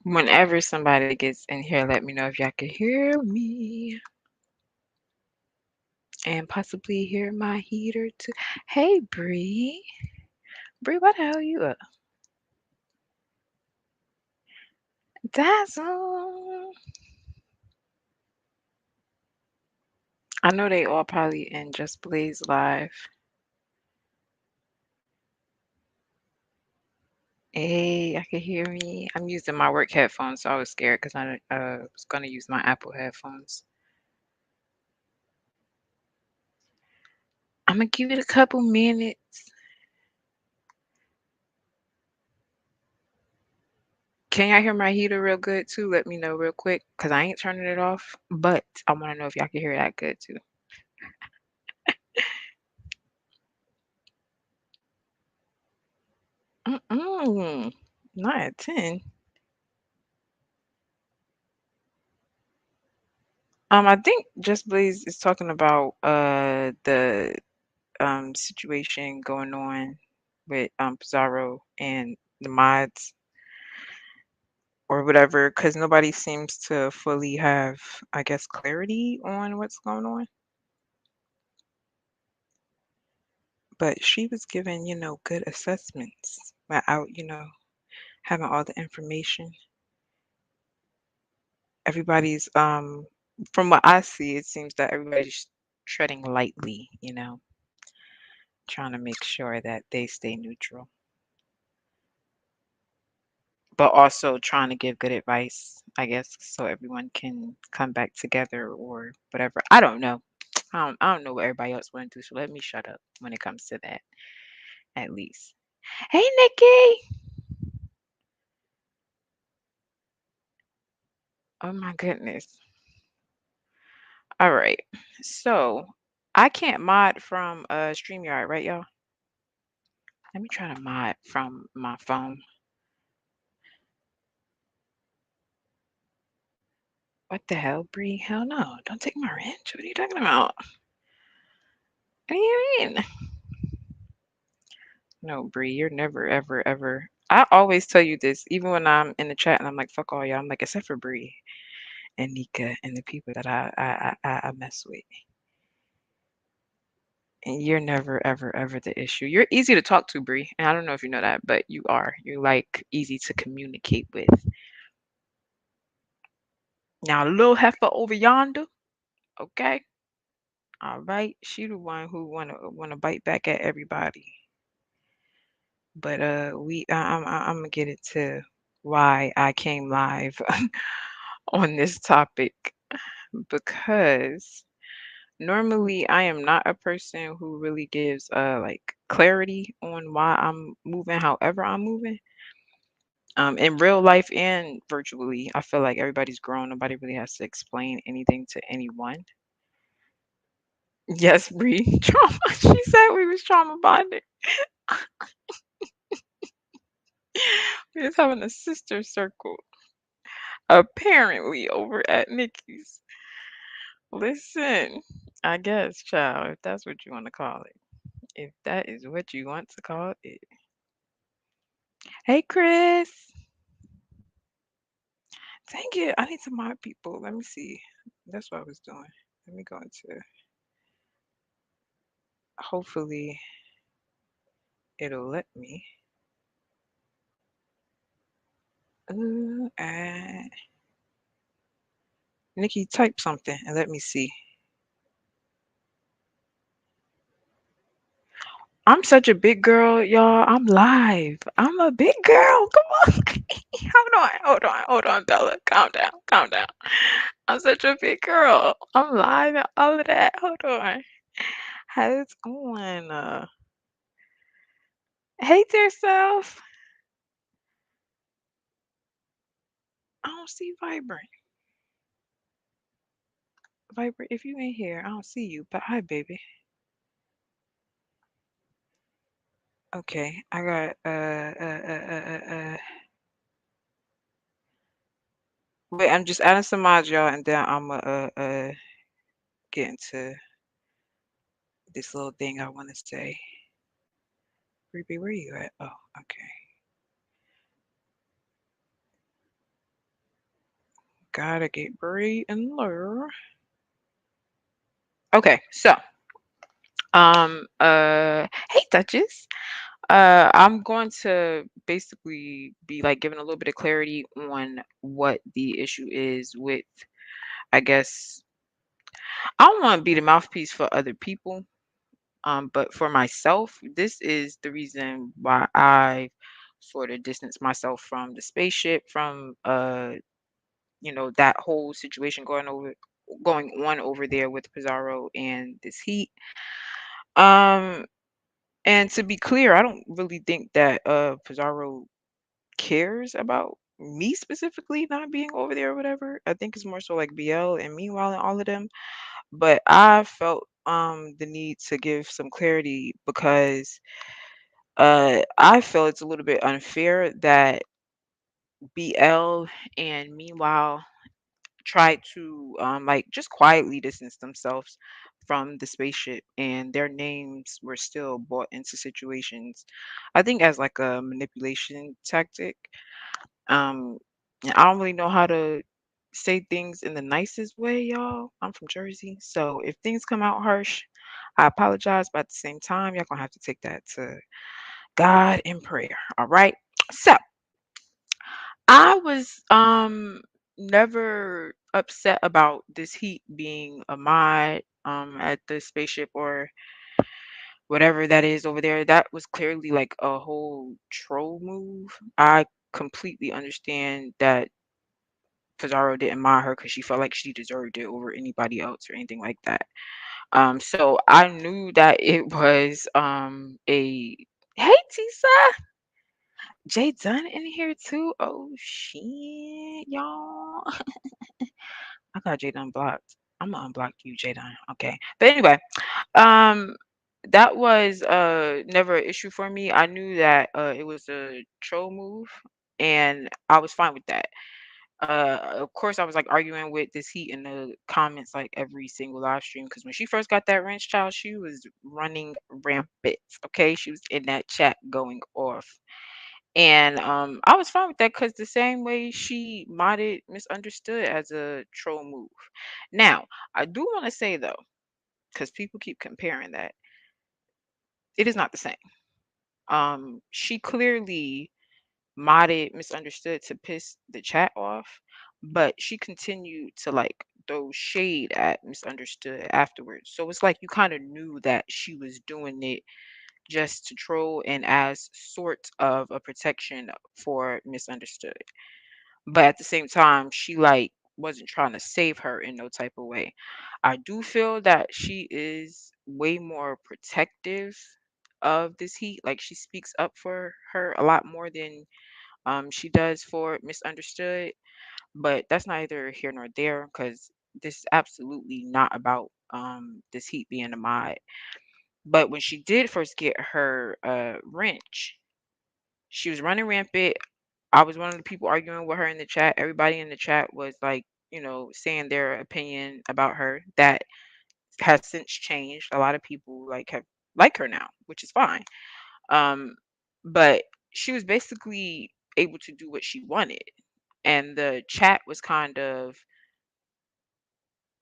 Whenever somebody gets in here, let me know if y'all can hear me and possibly hear my heater too. Hey, Bree. Bree, what the hell are you up? Dazzle. I know they all probably in Just Blaze Live. Hey, I can hear me. I'm using my work headphones, so I was scared because I was going to use my Apple headphones. I'm going to give it a couple minutes. Can y'all hear my heater real good too? Let me know real quick because I ain't turning it off, but I want to know if y'all can hear that good too. Mm-mm. Not at 10. I think Just Blaze is talking about the situation going on with Pizarro and the mods or whatever, because nobody seems to fully have, I guess, clarity on what's going on. But she was given, good assessments without, having all the information. Everybody's from what I see, it seems that everybody's treading lightly, trying to make sure that they stay neutral, but also trying to give good advice, I guess, so everyone can come back together or whatever. I don't know. I don't know what everybody else want to do, so let me shut up when it comes to that, at least. Hey, Nikki. Oh my goodness. All right. So I can't mod from StreamYard, right, y'all? Let me try to mod from my phone. What the hell, Bree? Hell no. Don't take my wrench. What are you talking about? What do you mean? No, Bree, you're never, ever, ever. I always tell you this, even when I'm in the chat and I'm like, fuck all y'all. I'm like, except for Bree and Nika and the people that I mess with. And you're never, ever, ever the issue. You're easy to talk to, Bree. And I don't know if you know that, but you are. You're like easy to communicate with. Now, little heifer over yonder, okay? All right. She the one who wanna bite back at everybody. But I'm gonna get into why I came live on this topic because normally I am not a person who really gives like clarity on why I'm moving however I'm moving. In real life and virtually, I feel like everybody's grown. Nobody really has to explain anything to anyone. Yes, Bree. Trauma. She said we was trauma bonded. We was having a sister circle, apparently over at Nikki's. Listen, I guess, child, if that's what you want to call it. If that is what you want to call it. Hey, Chris. Thank you. I need some more people. Let me see. That's what I was doing. Let me go into. Hopefully, it'll let me. Uh, Nikki, type something and let me see. I'm such a big girl, y'all. I'm live. I'm a big girl. Come on. Hold on, Bella. Calm down, calm down. I'm such a big girl. I'm live and all of that. Hold on. How's it going? Hey there, self. I don't see Vibrant. Vibrant, if you ain't here, I don't see you. But hi, baby. Okay, I got Wait, I'm just adding some mods, y'all, and then I'm get into this little thing I want to say. Ruby, where you at? Oh, okay. Gotta get right in there. Okay, so hey Duchess. I'm going to basically be like giving a little bit of clarity on what the issue is with, I guess, I don't want to be the mouthpiece for other people, but for myself, this is the reason why I sort of distanced myself from the spaceship, from that whole situation going on over there with Pizarro and this heat. Um, and to be clear, I don't really think that Pizarro cares about me specifically not being over there or whatever. I think it's more so like BL and Meanwhile and all of them. But I felt the need to give some clarity because I feel it's a little bit unfair that BL and Meanwhile tried to like just quietly distance themselves from the spaceship and their names were still brought into situations, I think, as like a manipulation tactic. And I don't really know how to say things in the nicest way, y'all. I'm from Jersey, so if things come out harsh, I apologize, but at the same time, y'all gonna have to take that to God in prayer. All right. So I was never upset about this heat being a mod at the spaceship or whatever that is over there. That was clearly like a whole troll move. I completely understand that Pizarro didn't mind her because she felt like she deserved it over anybody else or anything like that. So I knew that it was a hey Tisa, Jay Dunn in here too. Oh shit, y'all. I got Jay Dunn blocked. I'm gonna unblock you, Jay Dunn. Okay. But anyway, um that was never an issue for me. I knew that it was a troll move and I was fine with that. Of course, I was like arguing with this heat in the comments like every single live stream because when she first got that wrench child, she was running rampant. Okay, she was in that chat going off, and I was fine with that because the same way she modded misunderstood as a troll move. Now, I do want to say though, because people keep comparing that, it is not the same. She clearly modded misunderstood to piss the chat off, but she continued to like throw shade at misunderstood afterwards. So it's like you kind of knew that she was doing it just to troll and as sort of a protection for misunderstood. But at the same time, she like wasn't trying to save her in no type of way. I do feel that she is way more protective of this heat. Like she speaks up for her a lot more than she does for misunderstood, but that's neither here nor there because this is absolutely not about this heat being a mod. But when she did first get her wrench, she was running rampant. I was one of the people arguing with her in the chat. Everybody in the chat was like, saying their opinion about her. That has since changed. A lot of people like have like her now, which is fine. Um, but she was basically able to do what she wanted. And the chat was kind of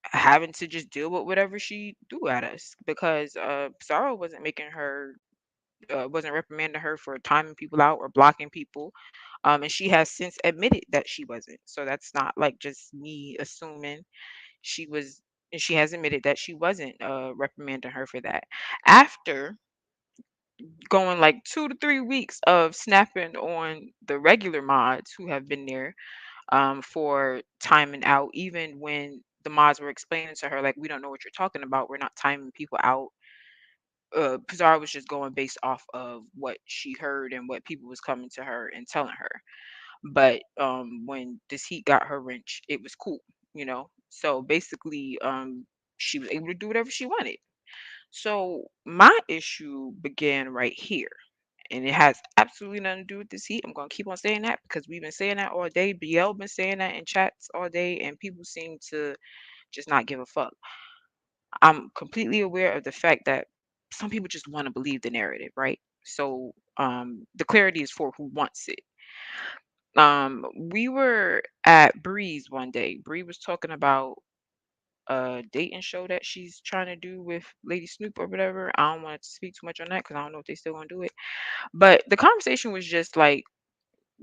having to just deal with whatever she threw at us because Pizarro wasn't making her wasn't reprimanding her for timing people out or blocking people. And she has since admitted that she wasn't. So that's not like just me assuming she was. And she has admitted that she wasn't reprimanding her for that. After going like 2 to 3 weeks of snapping on the regular mods who have been there for timing out, even when the mods were explaining to her, like, we don't know what you're talking about. We're not timing people out. Pizarro was just going based off of what she heard and what people was coming to her and telling her. But when this heat got her wrench, it was cool. So basically, she was able to do whatever she wanted. So my issue began right here. And it has absolutely nothing to do with this heat. I'm gonna keep on saying that because we've been saying that all day. BL been saying that in chats all day, and people seem to just not give a fuck. I'm completely aware of the fact that some people just want to believe the narrative, right? So the clarity is for who wants it. We were at Bree's one day. Bree was talking about a dating show that she's trying to do with Lady Snoop or whatever. I don't want to speak too much on that because I don't know if they still gonna do it. But the conversation was just like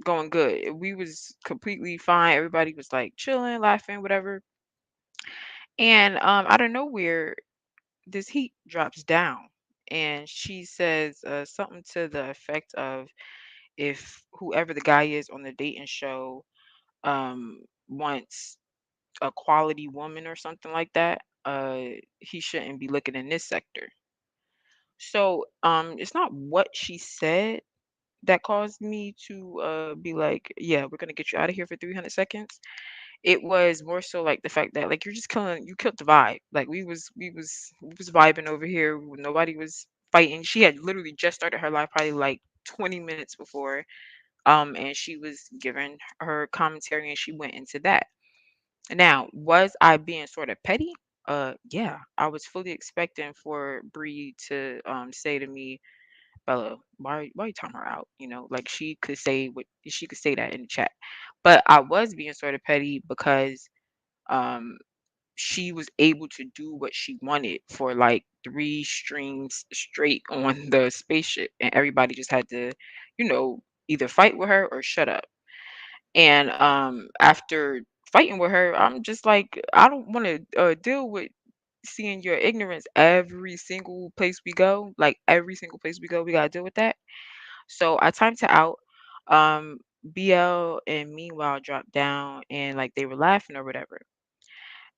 going good. We was completely fine. Everybody was like chilling, laughing, whatever. And out of nowhere, this heat drops down, and she says something to the effect of, if whoever the guy is on the dating show wants a quality woman or something like that, he shouldn't be looking in this sector. So it's not what she said that caused me to be like, yeah, we're gonna get you out of here for 300 seconds. It was more so like the fact that like you killed the vibe. Like we was vibing over here. Nobody was fighting. She had literally just started her life probably like 20 minutes before. And she was giving her commentary and she went into that. Now, was I being sort of petty? Yeah, I was fully expecting for Bree to say to me, Bella, why you talking her out? You know, like she could say that in the chat. But I was being sort of petty because um she was able to do what she wanted for like 3 streams straight on the spaceship, and everybody just had to, either fight with her or shut up. And after fighting with her, I'm just like, I don't want to deal with seeing your ignorance every single place we go. Like every single place we go, we gotta deal with that. So I timed it out. Um, BL and meanwhile dropped down and like they were laughing or whatever.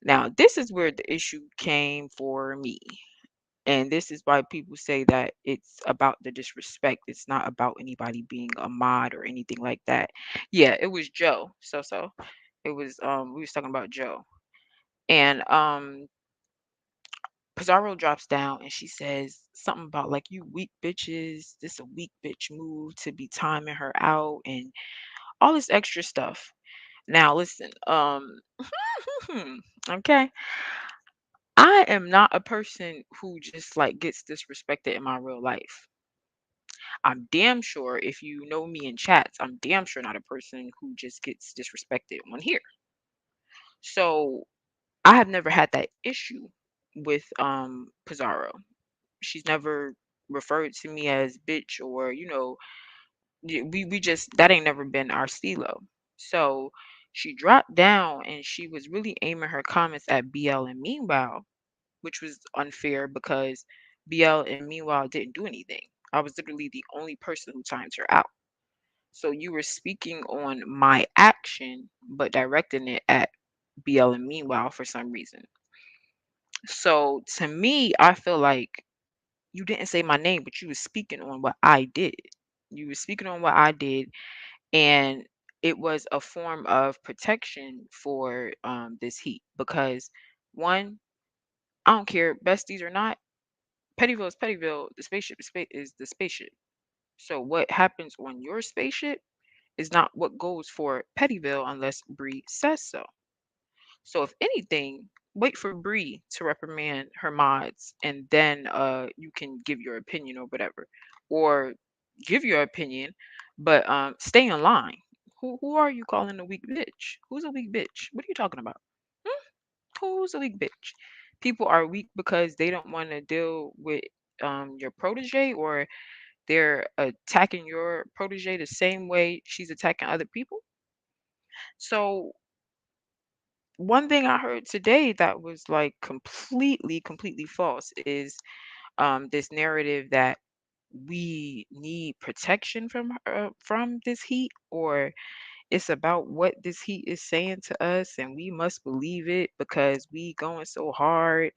Now, this is where the issue came for me. And this is why people say that it's about the disrespect. It's not about anybody being a mod or anything like that. Yeah, it was Joe. So it was we was talking about Joe. And Pizarro drops down and she says something about like, you weak bitches, this a weak bitch move to be timing her out and all this extra stuff. Now listen, okay. I am not a person who just like gets disrespected in my real life. I'm damn sure if you know me in chats, I'm damn sure not a person who just gets disrespected on here. So I have never had that issue with Pizarro. She's never referred to me as bitch or we just that ain't never been our stilo. So she dropped down and she was really aiming her comments at BL and Meanwhile, which was unfair because BL and Meanwhile didn't do anything. I was literally the only person who timed her out. So you were speaking on my action, but directing it at BL and Meanwhile for some reason. So to me, I feel like you didn't say my name, but you were speaking on what I did. You were speaking on what I did, and it was a form of protection for this heat because one, I don't care besties or not. Pettyville is Pettyville. The spaceship is the spaceship. So what happens on your spaceship is not what goes for Pettyville unless Bree says so. So if anything, wait for Bree to reprimand her mods and then you can give your opinion or whatever. Or give your opinion, but stay in line. Who are you calling a weak bitch? Who's a weak bitch? What are you talking about? Hmm? Who's a weak bitch? People are weak because they don't want to deal with your protege, or they're attacking your protege the same way she's attacking other people. So one thing I heard today that was like completely false is this narrative that we need protection from this heat, or it's about what this heat is saying to us and we must believe it because we going so hard.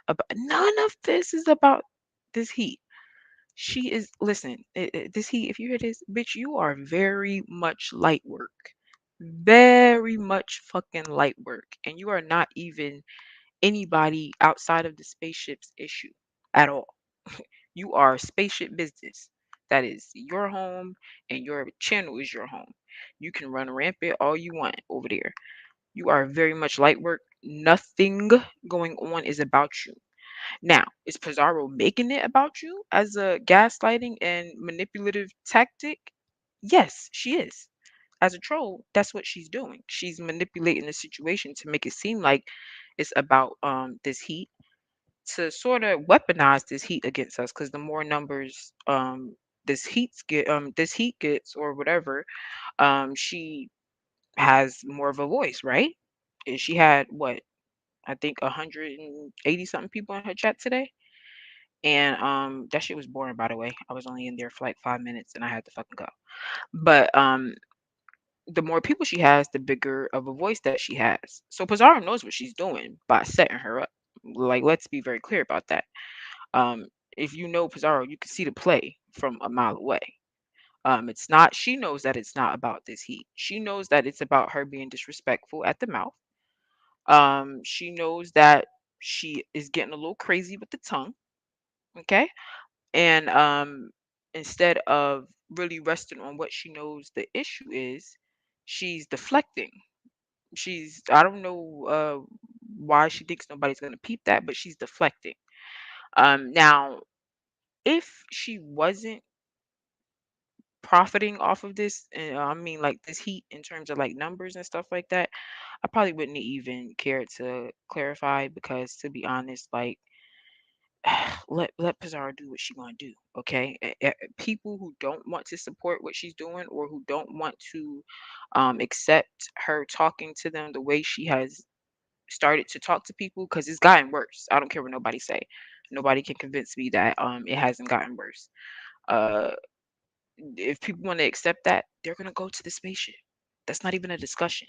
About none of this is about this heat. She is, listen, this heat, if you hear this, bitch, you are very much light work. Very much fucking light work. And you are not even anybody outside of the spaceship's issue at all. You are spaceship business. That is your home, and your channel is your home. You can run rampant all you want over there. You are very much light work. Nothing going on is about you. Now, is Pizarro making it about you as a gaslighting and manipulative tactic? Yes, she is. as a troll, that's what she's doing. She's manipulating the situation to make it seem like it's about this heat, to sort of weaponize this heat against us, because the more numbers this heat gets or whatever, she has more of a voice, right? And she had what, I think 180 something people in her chat today. And that shit was boring, by the way. I was only in there for like 5 minutes and I had to fucking go. But the more people she has, the bigger of a voice that she has. So Pizarro knows what she's doing by setting her up. Like, let's be very clear about that. Um, if you know Pizarro, you can see the play from a mile away. It's not, she knows that it's not about this heat. She knows that it's about her being disrespectful at the mouth. She knows that she is getting a little crazy with the tongue. Okay. And instead of really resting on what she knows the issue is, she's deflecting. I don't know why she thinks nobody's going to peep that, but she's deflecting. Now, if she wasn't profiting off of this, I mean, like this heat in terms of like numbers and stuff like that, I probably wouldn't even care to clarify, because to be honest, like, let Pizarro do what she gonna do. Okay, people who don't want to support what she's doing, or who don't want to accept her talking to them the way she has started to talk to people, because it's gotten worse. I don't care what nobody say. Nobody can convince me that it hasn't gotten worse. Uh, if people want to accept that, they're gonna go to the spaceship. That's not even a discussion.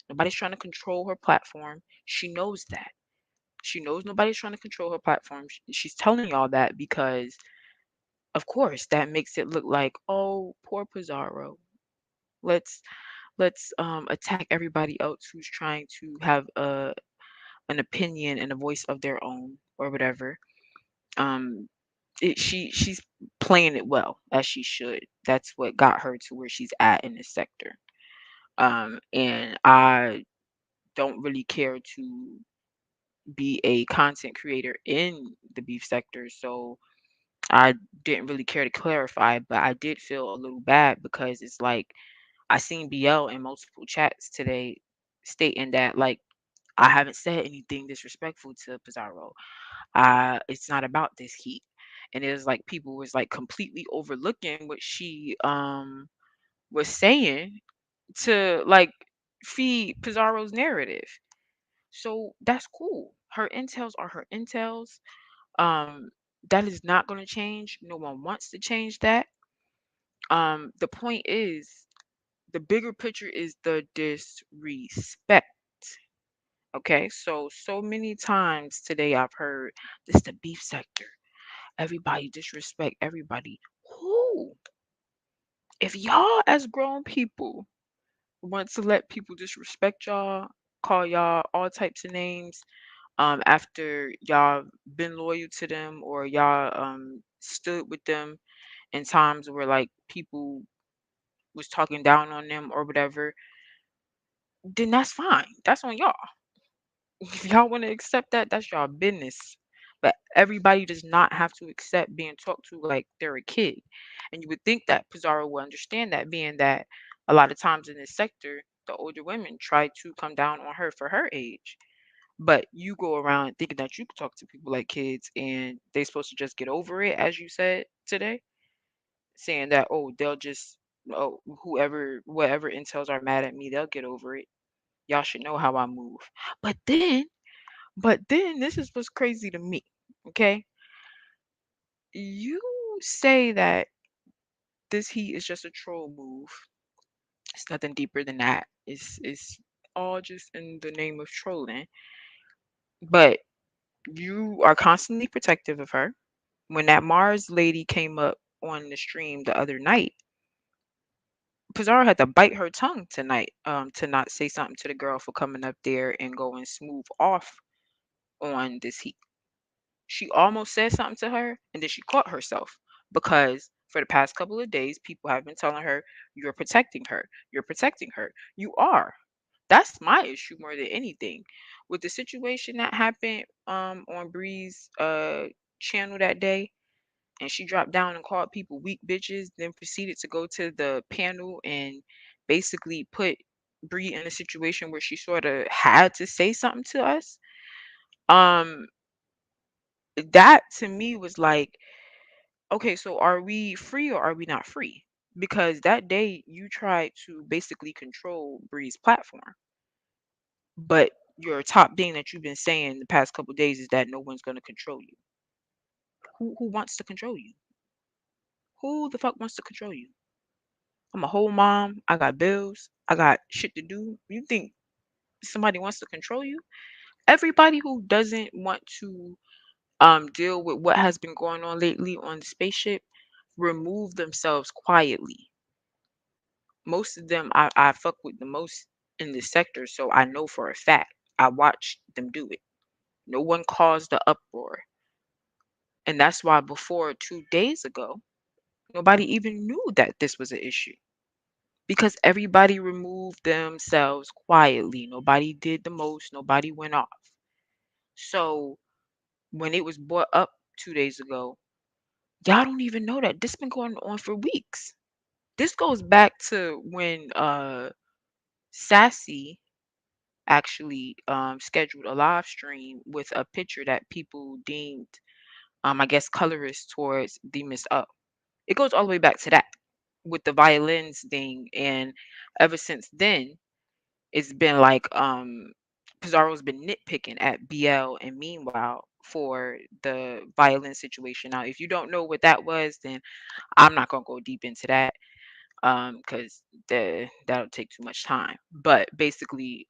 Nobody's trying to control her platform. She knows that. She knows nobody's trying to control her platform. She's telling y'all that because, of course, that makes it look like, oh, poor Pizarro. Let's let's attack everybody else who's trying to have an opinion and a voice of their own or whatever. Um, she's playing it well, as she should. That's what got her to where she's at in this sector. And I don't really care to be a content creator in the beef sector, so I didn't really care to clarify, but I did feel a little bad, because it's like I seen BL in multiple chats today stating that, like, I haven't said anything disrespectful to Pizarro. It's not about this heat. And it was like people was like completely overlooking what she was saying to like feed Pizarro's narrative. So that's cool. Her intels are her intels. Um, that is not going to change. No one wants to change that. The point is, the bigger picture is the disrespect. Okay, so many times today I've heard this the beef sector. Everybody disrespect everybody. Who? If y'all as grown people want to let people disrespect y'all, call y'all all types of names, after y'all been loyal to them, or y'all stood with them in times where like people was talking down on them or whatever, then that's fine. That's on y'all. If y'all want to accept that, that's y'all business. But everybody does not have to accept being talked to like they're a kid. And you would think that Pizarro will understand that, being that a lot of times in this sector, the older women try to come down on her for her age. But you go around thinking that you can talk to people like kids and they supposed to just get over it, as you said today, saying that, oh, they'll just, oh, whatever intels are mad at me, they'll get over it. Y'all should know how I move. But then, but then this is what's crazy to me. Okay. You say that this heat is just a troll move. It's nothing deeper than that. It's all just in the name of trolling. But you are constantly protective of her. When that Mars lady came up on the stream the other night, Pizarro had to bite her tongue tonight, to not say something to the girl for coming up there and going smooth off on this heat. She almost said something to her, and then she caught herself, because for the past couple of days, people have been telling her, you're protecting her. You're protecting her. You are. That's my issue more than anything. With the situation that happened on Bree's channel that day, and she dropped down and called people weak bitches, then proceeded to go to the panel and basically put Bree in a situation where she sort of had to say something to us. Um, that to me was like, okay, so are we free or are we not free? Because that day you tried to basically control Bree's platform, but your top thing that you've been saying the past couple days is that no one's going to control you. Who wants to control you? Who the fuck wants to control you? I'm a whole mom. I got bills. I got shit to do. You think somebody wants to control you? Everybody who doesn't want to deal with what has been going on lately on the spaceship remove themselves quietly. Most of them I fuck with the most in this sector, so I know for a fact. I watched them do it. No one caused the uproar. And that's why before 2 days ago, nobody even knew that this was an issue because everybody removed themselves quietly. Nobody did the most, nobody went off. So when it was brought up 2 days ago, y'all don't even know that this been going on for weeks. This goes back to when Sassy actually scheduled a live stream with a picture that people deemed I guess colorist towards the Miss Up. It goes all the way back to that with the violins thing, and ever since then it's been like Pizarro's been nitpicking at BL and Meanwhile for the violin situation. Now if you don't know what that was, then I'm not gonna go deep into that because that'll take too much time. But basically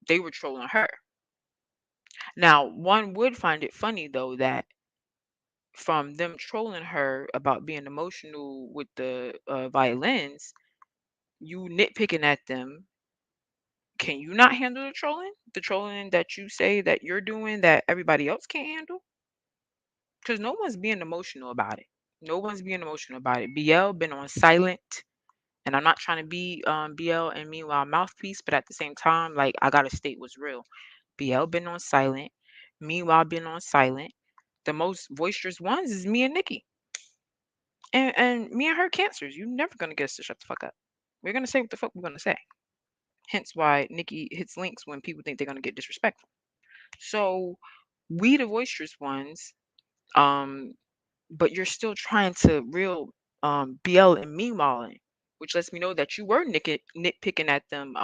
they were trolling her. Now one would find it funny though that from them trolling her about being emotional with the violins, you nitpicking at them. Can you not handle the trolling? The trolling that you say that you're doing that everybody else can't handle? Because no one's being emotional about it. No one's being emotional about it. BL been on silent, and I'm not trying to be BL and Meanwhile mouthpiece, but at the same time, like I gotta state what's real. BL been on silent. Meanwhile been on silent. The most boisterous ones is me and Nikki. And me and her cancers. You never gonna get us to shut the fuck up. We're gonna say what the fuck we're gonna say. Hence why Nikki hits links when people think they're gonna get disrespectful. So we the boisterous ones, um, but you're still trying to real BL and meanwhile, which lets me know that you were nitpicking at them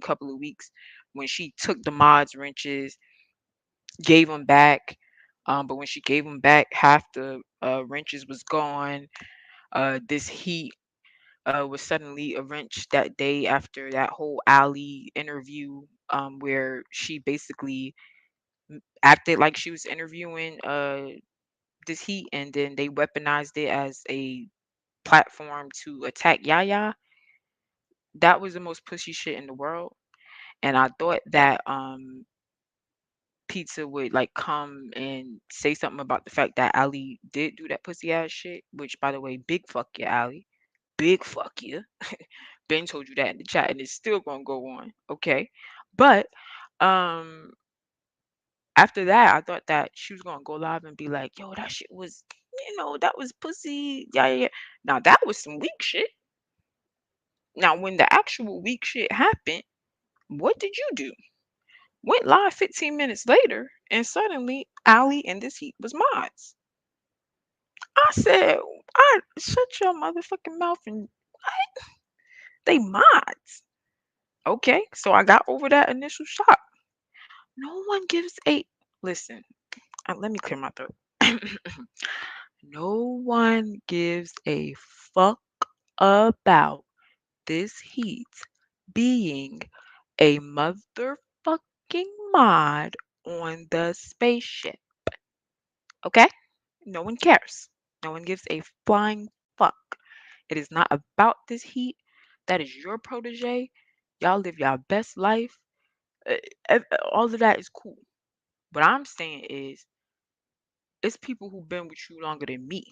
couple of weeks when she took the mods wrenches, gave them back. But when she gave them back, half the wrenches was gone. This heat was suddenly a wrench that day after that whole alley interview where she basically acted like she was interviewing this heat, and then they weaponized it as a platform to attack Yaya. That was the most pussy shit in the world. And I thought that Pizza would like come and say something about the fact that Ali did do that pussy ass shit, which by the way, big fuck you, Ali. Big fuck you. Ben told you that in the chat and it's still gonna go on. Okay. But um after that I thought that she was gonna go live and be like, yo, that shit was that was pussy. Yeah, yeah, yeah. Now that was some weak shit. Now when the actual weak shit happened, what did you do? Went live 15 minutes later and suddenly Ali and this heat was mods. I said, I shut your motherfucking mouth and they mods. Okay, so I got over that initial shock. No one gives a listen. Let me clear my throat. No one gives a fuck about this heat being a motherfucking mod on the spaceship. Okay? No one cares. No one gives a flying fuck. It is not about this heat. That is your protege. Y'all live your best life. Uh, all of that is cool. What I'm saying is, it's people who've been with you longer than me.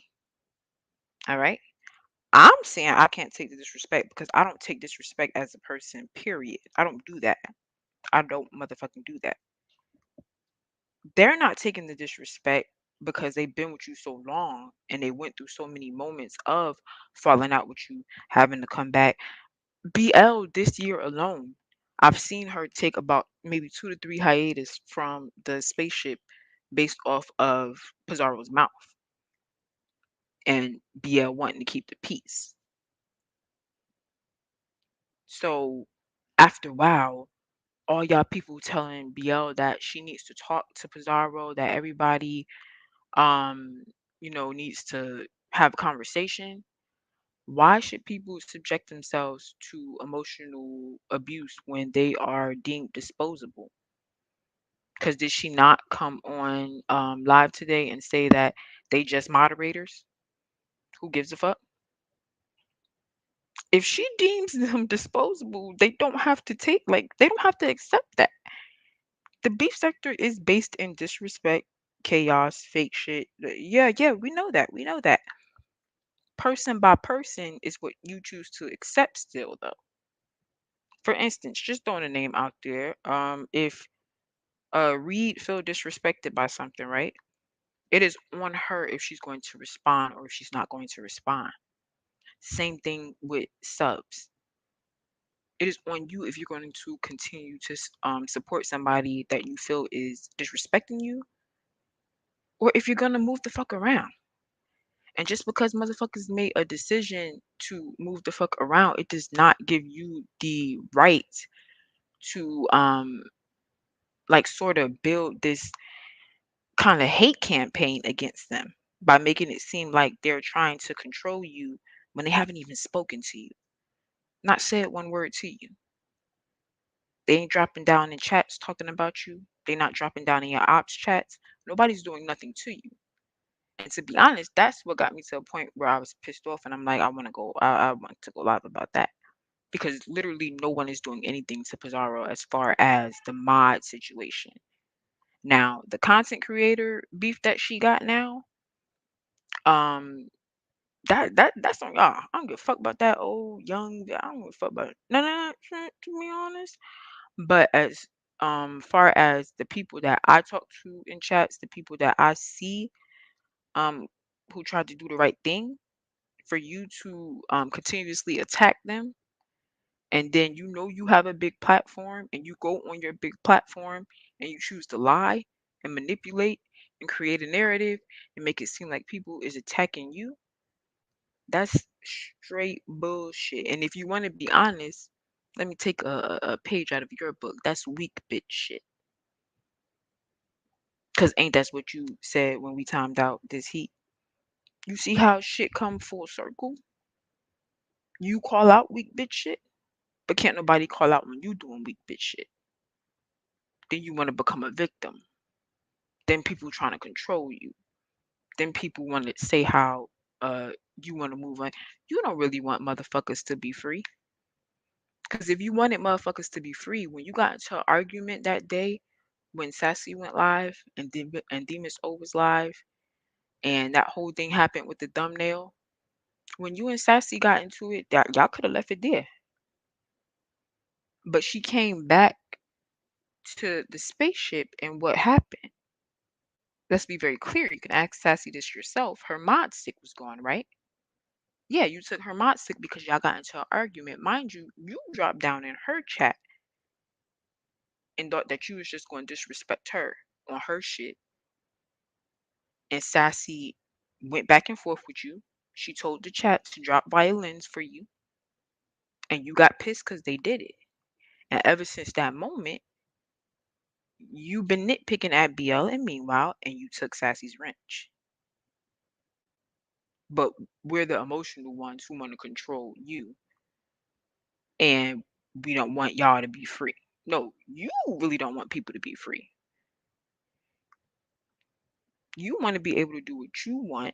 All right. I'm saying I can't take the disrespect because I don't take disrespect as a person, period. I don't do that. I don't motherfucking do that. They're not taking the disrespect because they've been with you so long and they went through so many moments of falling out with you, having to come back. BL this year alone, I've seen her take about maybe 2 to 3 hiatus from the spaceship based off of Pizarro's mouth and BL wanting to keep the peace. So after a while, all y'all people telling BL that she needs to talk to Pizarro, that everybody um, needs to have a conversation. Why should people subject themselves to emotional abuse when they are deemed disposable? Because did she not come on live today and say that they just moderators? Who gives a fuck? If she deems them disposable, they don't have to they don't have to accept that. The beef sector is based in disrespect, chaos, fake shit. Yeah, yeah, we know that. We know that. Person by person is what you choose to accept still though. For instance, just throwing a name out there, if Reed feel disrespected by something, right? It is on her if she's going to respond or if she's not going to respond. Same thing with subs. It is on you if you're going to continue to support somebody that you feel is disrespecting you, or if you're gonna move the fuck around. And just because motherfuckers made a decision to move the fuck around, it does not give you the right to sort of build this kind of hate campaign against them by making it seem like they're trying to control you when they haven't even spoken to you, not said one word to you. They ain't dropping down in chats talking about you. They're not dropping down in your ops chats. Nobody's doing nothing to you. And to be honest, that's what got me to a point where I was pissed off and I'm like, I want to go live about that. Because literally no one is doing anything to Pizarro as far as the mod situation. Now, the content creator beef that she got now, um, that's on y'all. I don't give a fuck about that old young. I don't give a fuck about it. No, no, no. To be honest, but as far as the people that I talk to in chats, the people that I see um who tried to do the right thing, for you to continuously attack them, and then you have a big platform and you go on your big platform and you choose to lie and manipulate and create a narrative and make it seem like people is attacking you. That's straight bullshit. And if you want to be honest, let me take a page out of your book. That's weak bitch shit. Cause ain't that's what you said when we timed out this heat. You see how shit come full circle? You call out weak bitch shit, but can't nobody call out when you doing weak bitch shit. Then you want to become a victim. Then people trying to control you. Then people want to say how you want to move on. You don't really want motherfuckers to be free. Because if you wanted motherfuckers to be free, when you got into an argument that day, when Sassy went live and Demon's O was live, and that whole thing happened with the thumbnail, when you and Sassy got into it, that y'all could have left it there. But she came back to the spaceship, and what happened? Let's be very clear. You can ask Sassy this yourself. Her mod stick was gone, right? Yeah, you took her mod stick because y'all got into an argument. Mind you, you dropped down in her chat and thought that you was just going to disrespect her on her shit. And Sassy went back and forth with you. She told the chat to drop violins for you, and you got pissed because they did it. And ever since that moment, you've been nitpicking at BL, and meanwhile, and you took Sassy's wrench. But we're the emotional ones who want to control you, and we don't want y'all to be free. No, you really don't want people to be free. You want to be able to do what you want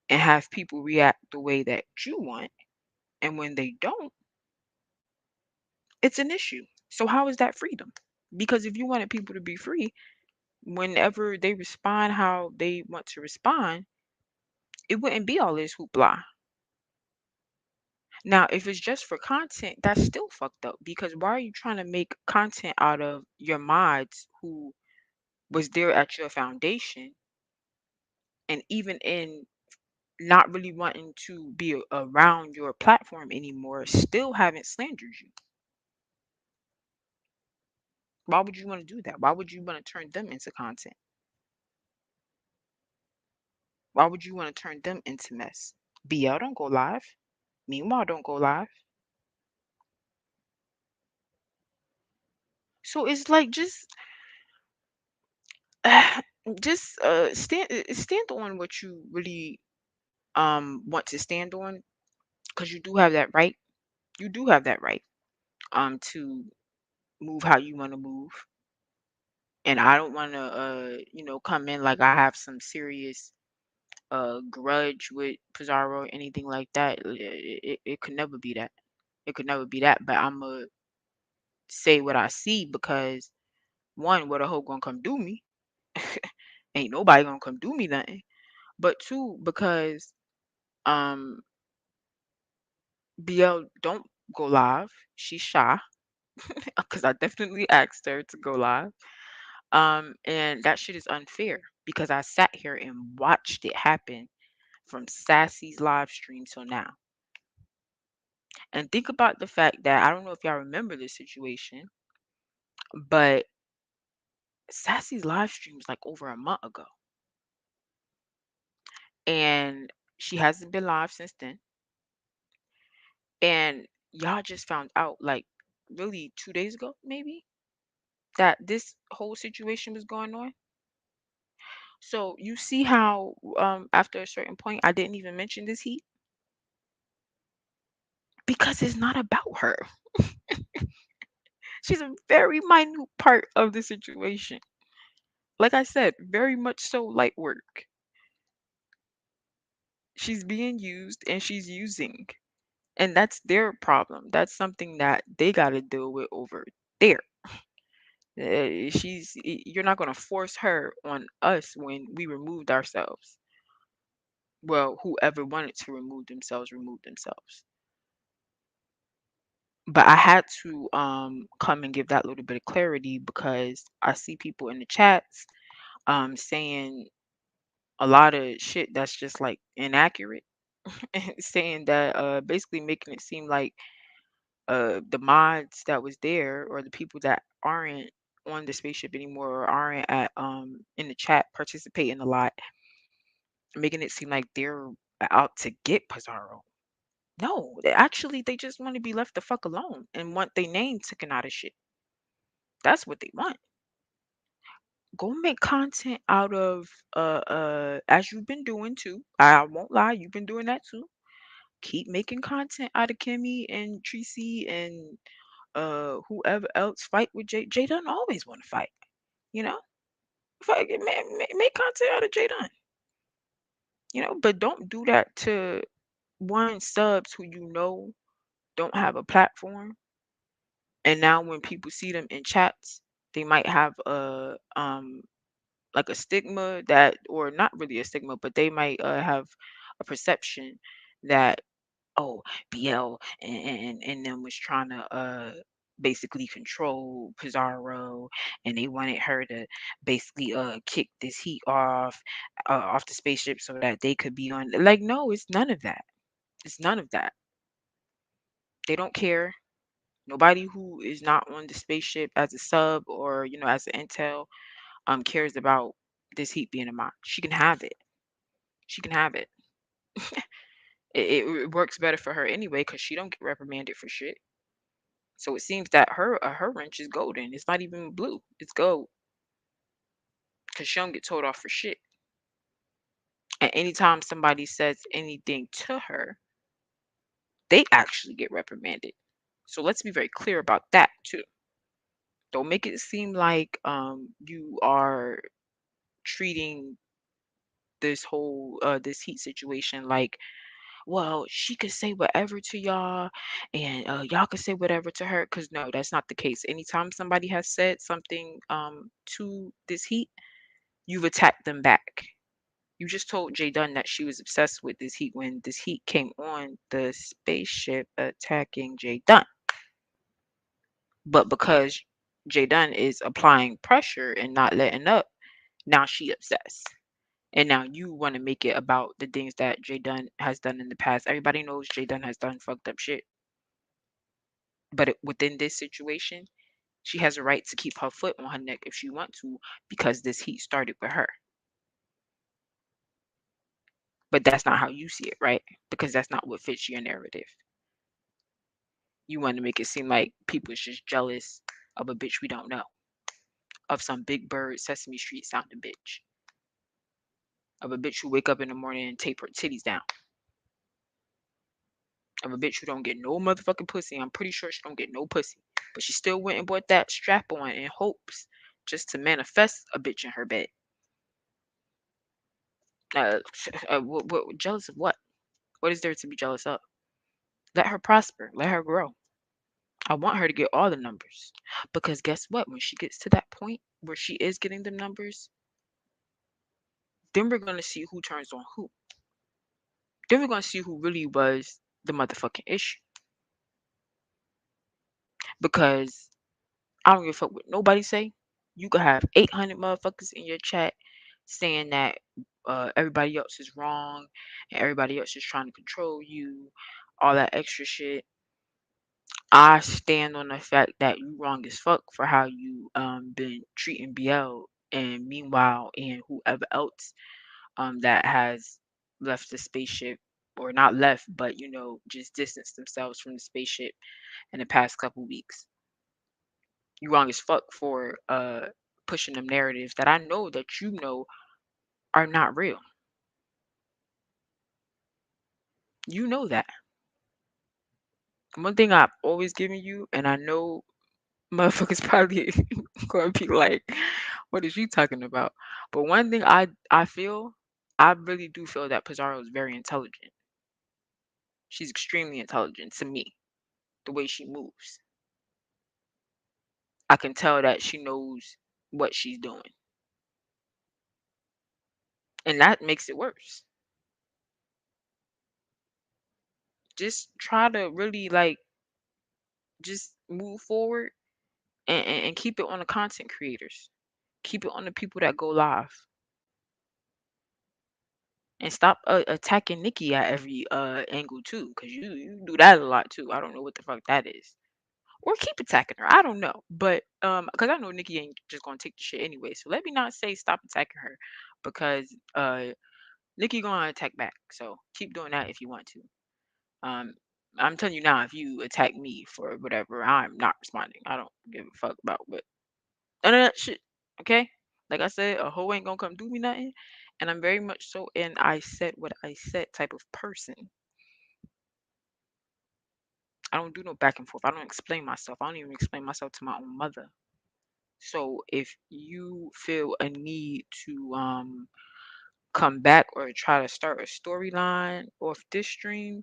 and have people react the way that you want. And when they don't, it's an issue. So, how is that freedom? Because if you wanted people to be free, whenever they respond how they want to respond, it wouldn't be all this hoopla. Now, if it's just for content, that's still fucked up because why are you trying to make content out of your mods who was there at your foundation? And even in not really wanting to be around your platform anymore still haven't slandered you. Why would you want to do that? Why would you want to turn them into content? Why would you want to turn them into mess? BL don't go live. Meanwhile, don't go live. So it's like stand on what you really want to stand on, because you do have that right. You do have that right to move how you want to move. And I don't want to come in like I have some serious grudge with Pizarro or anything like that. It could never be that. It could never be that. But I'm gonna say what I see, because one, what a hoe gonna come do me? Ain't nobody gonna come do me nothing. But two, because um BL don't go live. She's shy because I definitely asked her to go live. And that shit is unfair because I sat here and watched it happen from Sassy's live stream till now. And think about the fact that I don't know if y'all remember this situation, but Sassy's live stream was like over a month ago. And she hasn't been live since then. And y'all just found out like really 2 days ago, maybe, that this whole situation was going on. So you see how after a certain point I didn't even mention this heat because it's not about her. She's a very minute part of the situation. Like I said, very much so light work. She's being used and she's using. And that's their problem. That's something that they got to deal with over there. You're not going to force her on us when we removed ourselves. Well, whoever wanted to remove themselves removed themselves. But I had to come and give that little bit of clarity because I see people in the chats saying a lot of shit that's just like inaccurate, saying that basically making it seem like the mods that was there or the people that aren't on the spaceship anymore or aren't at in the chat participating a lot, making it seem like they're out to get Pizarro. No, they just want to be left the fuck alone and want their name taken out of shit. That's what they want. Go make content out of as you've been doing too. I won't lie, you've been doing that too. Keep making content out of Kimmy and Tracy and whoever else. Fight with Jay. Jay Dunn always want to fight, you know. Fight, make content out of Jay Dunn, but don't do that to one subs who don't have a platform. And now when people see them in chats, they might have a like a stigma that, or not really a stigma, but they might have a perception that, oh, BL and them was trying to basically control Pizarro, and they wanted her to basically kick this heat off the spaceship so that they could be on. Like, no, it's none of that. It's none of that. They don't care. Nobody who is not on the spaceship as a sub or as an intel cares about this heat being a mod. She can have it. She can have it. It works better for her anyway because she don't get reprimanded for shit. So it seems that her wrench is golden. It's not even blue. It's gold because she don't get told off for shit. And anytime somebody says anything to her, they actually get reprimanded. So let's be very clear about that too. Don't make it seem like you are treating this heat situation like, well, she could say whatever to y'all and y'all could say whatever to her, because no, that's not the case. Anytime somebody has said something to this heat, you've attacked them back. You just told Jay Dunn that she was obsessed with this heat when this heat came on the spaceship attacking Jay Dunn. But because Jay Dunn is applying pressure and not letting up, now she obsessed. And now you want to make it about the things that Jay Dunn has done in the past. Everybody knows Jay Dunn has done fucked up shit. But within this situation, she has a right to keep her foot on her neck if she want to, because this heat started with her. But that's not how you see it, right? Because that's not what fits your narrative. You want to make it seem like people is just jealous of a bitch we don't know, of some big bird Sesame Street sounding bitch, of a bitch who wake up in the morning and tape her titties down, of a bitch who don't get no motherfucking pussy. I'm pretty sure she don't get no pussy, but she still went and bought that strap on in hopes just to manifest a bitch in her bed. Uh, jealous of what? What is there to be jealous of? Let her prosper. Let her grow. I want her to get all the numbers. Because guess what? When she gets to that point where she is getting the numbers, then we're going to see who turns on who. Then we're going to see who really was the motherfucking issue. Because I don't give a fuck what nobody say. You could have 800 motherfuckers in your chat saying that everybody else is wrong and everybody else is trying to control you, all that extra shit. I stand on the fact that you wrong as fuck for how you been treating BL, and meanwhile and whoever else that has left the spaceship, or not left, but just distanced themselves from the spaceship in the past couple weeks. You wrong as fuck for pushing them narratives that I know that are not real. You know that. One thing I've always given you, and I know motherfuckers probably gonna be like, "What is she talking about?" But one thing I feel, I really do feel that Pizarro is very intelligent. She's extremely intelligent to me. The way she moves, I can tell that she knows what she's doing, and that makes it worse. Just try to really just move forward, and keep it on the content creators. Keep it on the people that go live. And stop attacking Nikki at every angle too, because you do that a lot too. I don't know what the fuck that is. Or keep attacking her. I don't know. But because I know Nikki ain't just gonna take the shit anyway. So let me not say stop attacking her, because Nikki gonna attack back. So keep doing that if you want to. Um I'm telling you now, if you attack me for whatever, I'm not responding. I don't give a fuck about what none of that shit. Okay? Like I said, a hoe ain't gonna come do me nothing. And I'm very much so an I said what I said type of person. I don't do no back and forth. I don't explain myself. I don't even explain myself to my own mother. So if you feel a need to come back or try to start a storyline off this stream,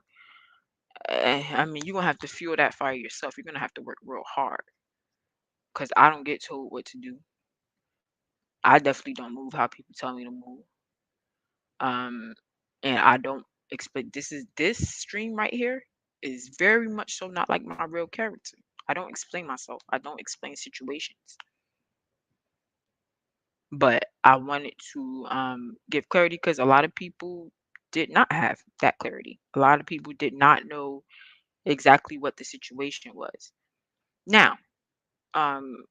I mean, you're gonna have to fuel that fire yourself. You're gonna have to work real hard, because I don't get told what to do. I definitely don't move how people tell me to move. Um, and I don't expect this stream right here is very much so not like my real character. I don't explain myself. I don't explain situations. But I wanted to give clarity, because a lot of people did not have that clarity. A lot of people did not know exactly what the situation was. Now, um,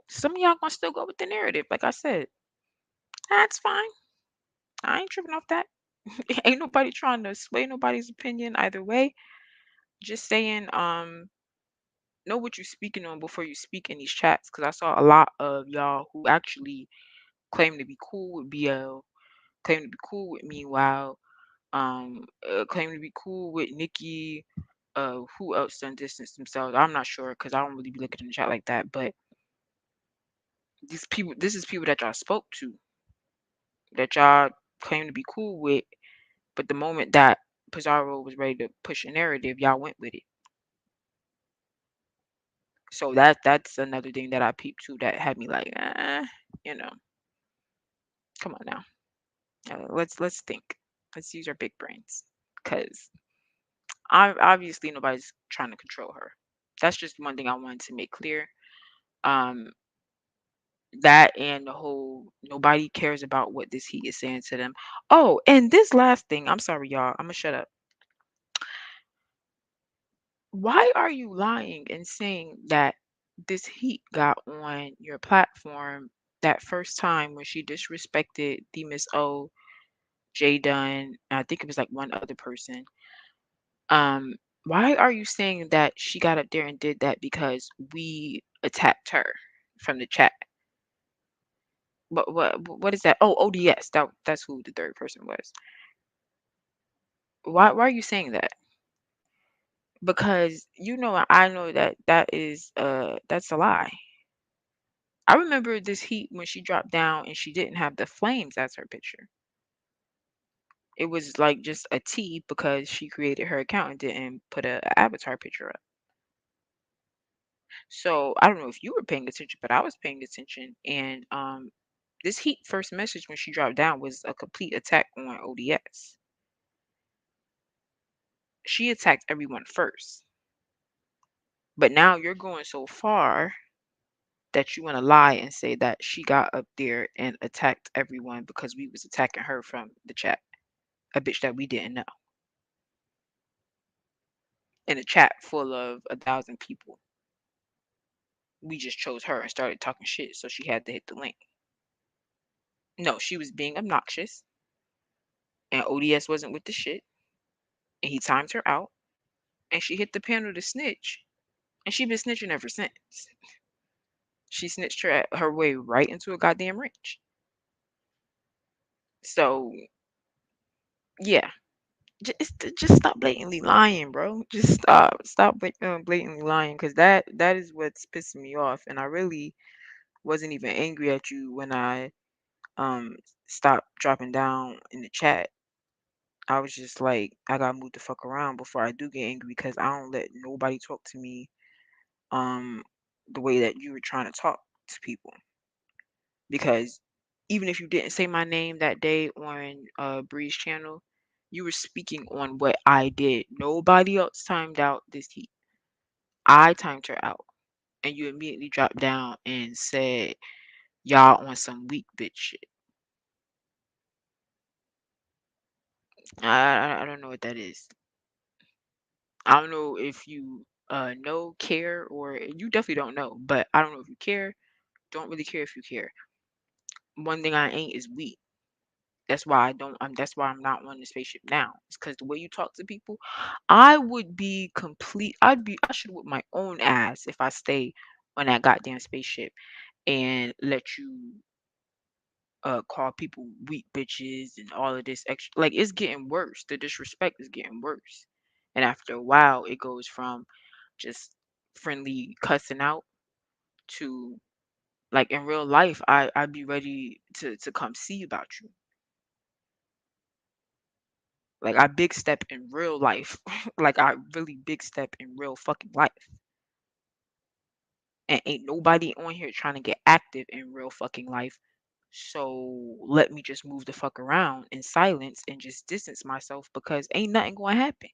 some of y'all gonna still go with the narrative, like I said. That's fine. I ain't tripping off that. Ain't nobody trying to sway nobody's opinion either way. Just saying, know what you're speaking on before you speak in these chats. Because I saw a lot of y'all who actually claim to be cool with BL, claim to be cool with me, while claim to be cool with Nikki. Who else done distance themselves? I'm not sure, because I don't really be looking in the chat like that. But these people, this is people that y'all spoke to, that y'all claim to be cool with. But the moment that Pizarro was ready to push a narrative, y'all went with it. So that's another thing that I peeped to that had me like, you know, come on now. Let's think. Let's use our big brains, because obviously nobody's trying to control her. That's just one thing I wanted to make clear. Um, That and the whole nobody cares about what this heat is saying to them. Oh, and this last thing, I'm sorry, y'all. I'm gonna shut up. Why are you lying and saying that this heat got on your platform that first time when she disrespected the Miss O, J Dunn, and I think it was like one other person. Um, why are you saying that she got up there and did that because we attacked her from the chat? What is that? Oh, ODS. That's who the third person was. Why are you saying that? Because I know that that's a lie. I remember this heat when she dropped down and she didn't have the flames as her picture. It was like just a T because she created her account and didn't put a avatar picture up. So I don't know if you were paying attention, but I was paying attention. And this heat first message when she dropped down was a complete attack on ODS. She attacked everyone first. But now you're going so far that you want to lie and say that she got up there and attacked everyone because we was attacking her from the chat. A bitch that we didn't know. In a chat full of 1,000 people. We just chose her and started talking shit, so she had to hit the link. No, she was being obnoxious, and ODS wasn't with the shit, and he timed her out, and she hit the panel to snitch, and she been snitching ever since. She snitched her way right into a goddamn wrench. So yeah, just stop blatantly lying, bro. Just stop blatantly lying, because that is what's pissing me off, and I really wasn't even angry at you when I um stopped dropping down in the chat. I was just like, I gotta move the fuck around before I do get angry because I don't let nobody talk to me um the way that you were trying to talk to people. Because even if you didn't say my name that day on Bree's channel, you were speaking on what I did. Nobody else timed out this heat. I timed her out. And you immediately dropped down and said, y'all on some weak bitch shit. I don't know what that is. I don't know if you know, care, or you definitely don't know, but I don't know if you care. Don't really care if you care. One thing I ain't is weak. That's why I don't. That's why I'm not on the spaceship now. It's because the way you talk to people, I would be complete. I should whip my own ass if I stay on that goddamn spaceship and let you call people weak bitches and all of this extra. Like, it's getting worse. The disrespect is getting worse, and after a while, it goes from just friendly cussing out to, like, in real life, I'd be ready to come see about you. Like, I big step in real life. Like, I really big step in real fucking life. And ain't nobody on here trying to get active in real fucking life. So let me just move the fuck around in silence and just distance myself because ain't nothing going to happen.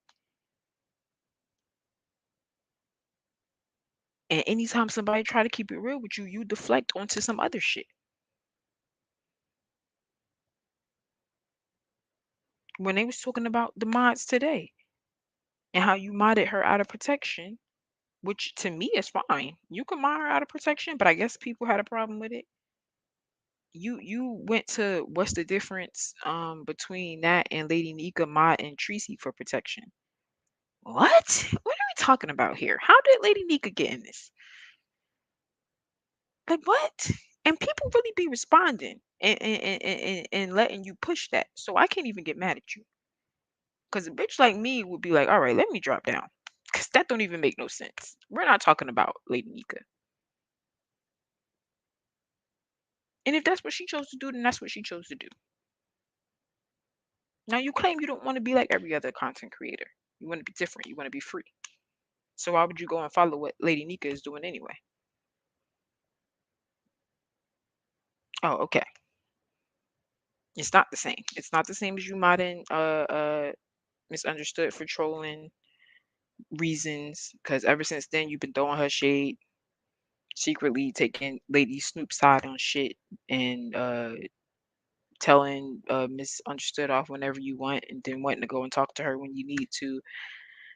And anytime somebody try to keep it real with you, you deflect onto some other shit. When they was talking about the mods today and how you modded her out of protection, which to me is fine. You can mod her out of protection, but I guess people had a problem with it. You went to what's the difference between that and Lady Nika, Mod, and Tracy for protection? What? What are we talking about here? How did Lady Nika get in this? Like, what? And people really be responding and letting you push that. So I can't even get mad at you. Because a bitch like me would be like, all right, let me drop down. Because that don't even make no sense. We're not talking about Lady Nika. And if that's what she chose to do, then that's what she chose to do. Now you claim you don't want to be like every other content creator. You want to be different. You want to be free. So why would you go and follow what Lady Nika is doing anyway? Oh, okay. It's not the same. It's not the same as you modding misunderstood for trolling reasons. Because ever since then you've been throwing her shade. secretly taking Lady Snoop side on shit and telling misunderstood off whenever you want and then wanting to go and talk to her when you need to.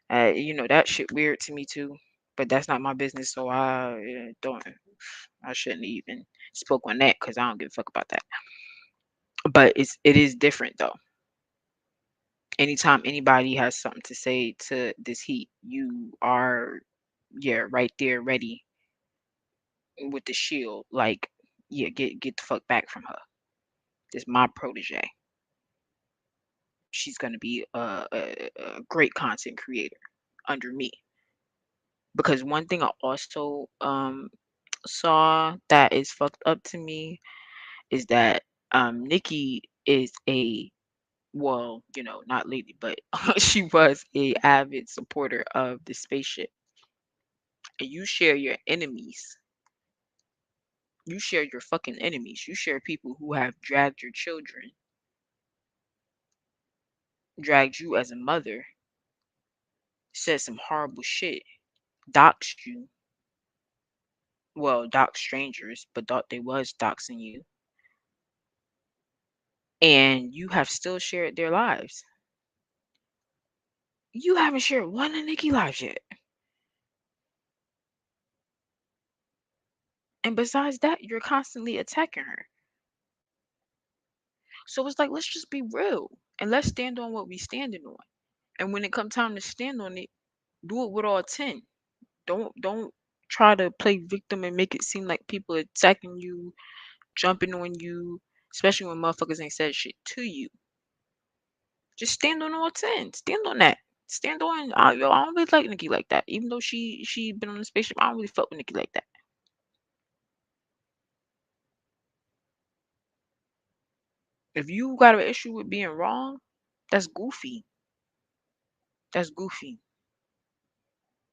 That shit weird to me too. But that's not my business, so I don't. I shouldn't even spoke on that because I don't give a fuck about that. But it is different though. Anytime anybody has something to say to this heat, you are, yeah, right there ready with the shield. Like, yeah, get the fuck back from her. This my protege. She's gonna be a great content creator under me. Because one thing I also saw that is fucked up to me is that Nikki is a, well, not lately, but she was a avid supporter of the spaceship. And you share your enemies. You share your fucking enemies. You share people who have dragged your children, dragged you as a mother, said some horrible shit, doxed you. Well, doxed strangers, but thought they was doxing you. And you have still shared their lives. You haven't shared one of Nikki lives yet. And besides that, you're constantly attacking her. So it's like, let's just be real and let's stand on what we standing on. And when it come time to stand on it, do it with all 10. Don't try to play victim and make it seem like people attacking you, jumping on you, especially when motherfuckers ain't said shit to you. Just stand on all 10. Stand on that. Stand on. I don't really like Nikki like that. Even though she been on the spaceship, I don't really fuck with Nikki like that. If you got an issue with being wrong, that's goofy. That's goofy.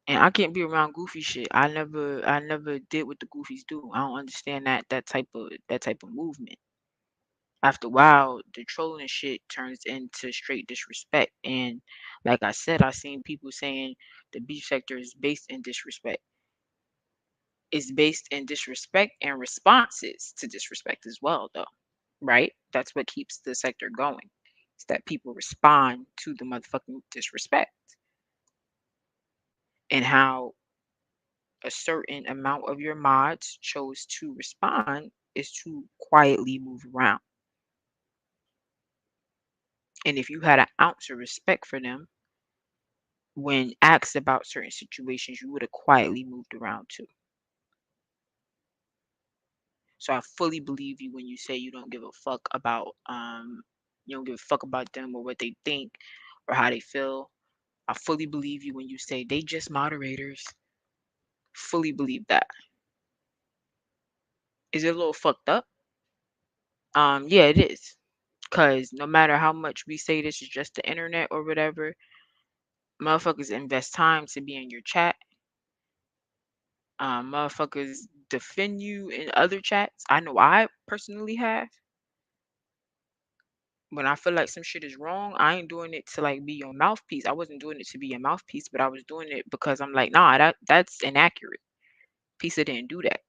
And I can't be around goofy shit. I never did what the goofies do. I don't understand that type of movement. After a while, the trolling shit turns into straight disrespect. And like I said, I seen people saying the beef sector is based in disrespect. It's based in disrespect and responses to disrespect as well, though. Right? That's what keeps the sector going. It's that people respond to the motherfucking disrespect. And how a certain amount of your mods chose to respond is to quietly move around. And if you had an ounce of respect for them, when asked about certain situations, you would have quietly moved around too. So I fully believe you when you say you don't give a fuck about you don't give a fuck about them or what they think or how they feel. I fully believe you when you say they just moderators. Fully believe that. Is it a little fucked up? Yeah, it is. Cause no matter how much we say this is just the internet or whatever, motherfuckers invest time to be in your chat. Motherfuckers defend you in other chats. I know I personally have. When I feel like some shit is wrong, I ain't doing it to like be your mouthpiece. I wasn't doing it to be your mouthpiece, but I was doing it because I'm like, nah, that's inaccurate. Pizza didn't do that.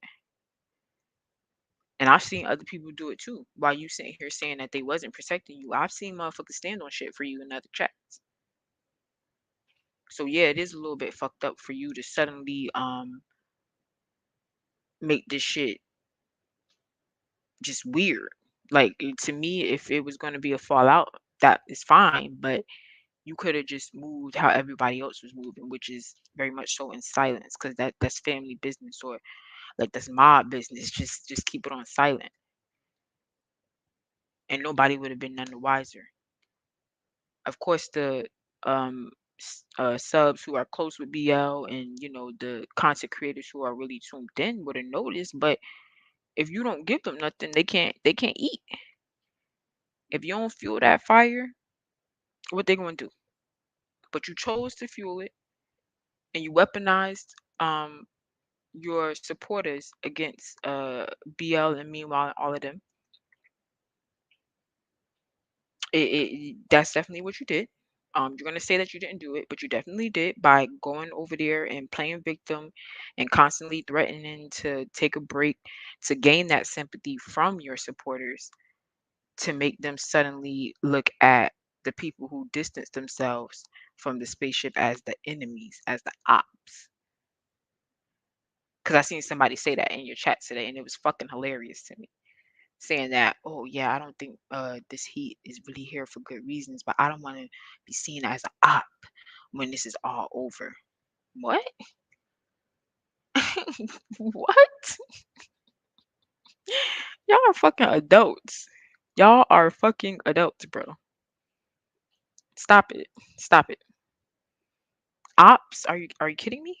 And I've seen other people do it too. While you sitting here saying that they wasn't protecting you, I've seen motherfuckers stand on shit for you in other chats. So yeah, it is a little bit fucked up for you to suddenly make this shit just weird. Like to me, if it was gonna be a fallout, that is fine. But you could have just moved how everybody else was moving, which is very much so in silence, because that's family business or like that's mob business. Just keep it on silent, and nobody would have been none the wiser. Of course, the subs who are close with BL and the content creators who are really tuned in would have noticed. But if you don't give them nothing, they can't eat. If you don't fuel that fire, what they gonna do? But you chose to fuel it, and you weaponized um your supporters against BL, and meanwhile all of them. That's definitely what you did. You're gonna say that you didn't do it, but you definitely did by going over there and playing victim and constantly threatening to take a break to gain that sympathy from your supporters to make them suddenly look at the people who distance themselves from the spaceship as the enemies, as the ops. Because I seen somebody say that in your chat today, and it was fucking hilarious to me. Saying that, oh yeah, I don't think this heat is really here for good reasons, but I don't want to be seen as an op when this is all over. What? What? Y'all are fucking adults. Y'all are fucking adults, bro. Stop it. Stop it. Ops? Are you kidding me?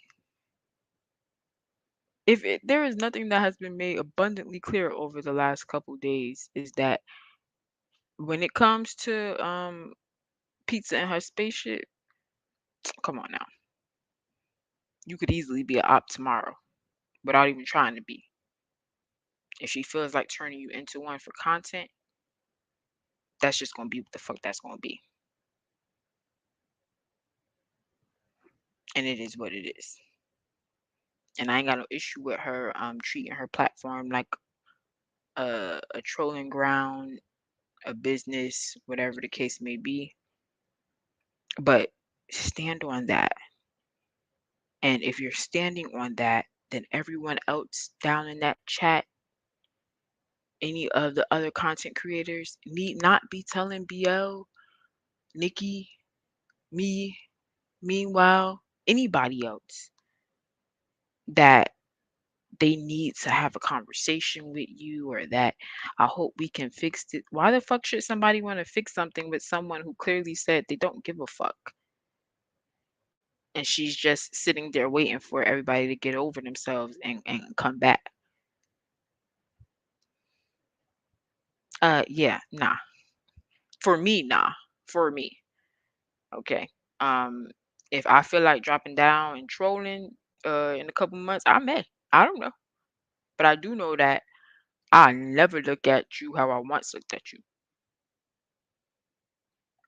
There is nothing that has been made abundantly clear over the last couple days is that when it comes to pizza and her spaceship, come on now. You could easily be an op tomorrow without even trying to be. If she feels like turning you into one for content, that's just gonna be what the fuck that's gonna be. And it is what it is. And I ain't got no issue with her treating her platform like a trolling ground, a business, whatever the case may be. But stand on that. And if you're standing on that, then everyone else down in that chat, any of the other content creators, need not be telling BL, Nikki, me, meanwhile, anybody else that they need to have a conversation with you or that I hope we can fix it. Why the fuck should somebody want to fix something with someone who clearly said they don't give a fuck? And she's just sitting there waiting for everybody to get over themselves and come back. Yeah, nah. For me, nah. For me. Okay. Um, if I feel like dropping down and trolling in a couple months, I may. I don't know. But I do know that I never look at you how I once looked at you.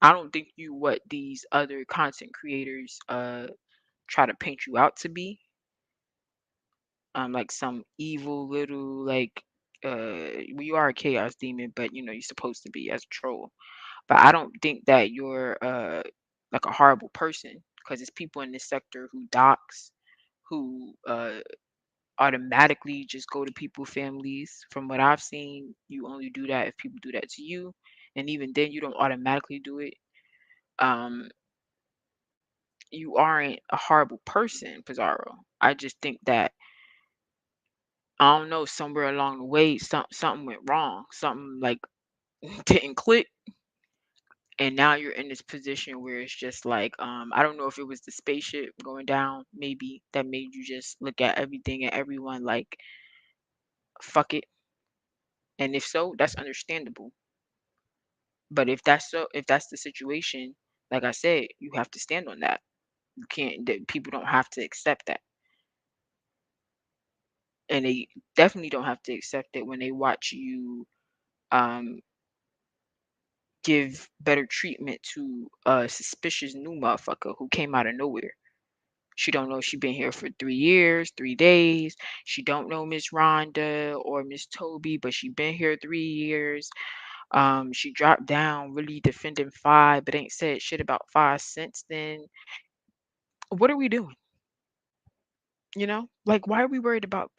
I don't think you what these other content creators try to paint you out to be. Like some evil little like well, you are a chaos demon, but you know you're supposed to be as a troll. But I don't think that you're like a horrible person because it's people in this sector who dox, who automatically just go to people families. From what I've seen, you only do that if people do that to you, and even then you don't automatically do it. Um, you aren't a horrible person, Pizarro. I just think that I don't know, somewhere along the way, something went wrong. Something like didn't click, and now you're in this position where it's just like, I don't know if it was the spaceship going down, maybe that made you just look at everything and everyone like, fuck it. And if so, that's understandable. But if that's the situation, like I said, you have to stand on that. You can't. People don't have to accept that, and they definitely don't have to accept it when they watch you um give better treatment to a suspicious new motherfucker who came out of nowhere. She don't know she been here for 3 years, 3 days. She don't know Miss Rhonda or Miss Toby, but she been here 3 years. She dropped down really defending five, but ain't said shit about five since then. What are we doing? You know, like why are we worried about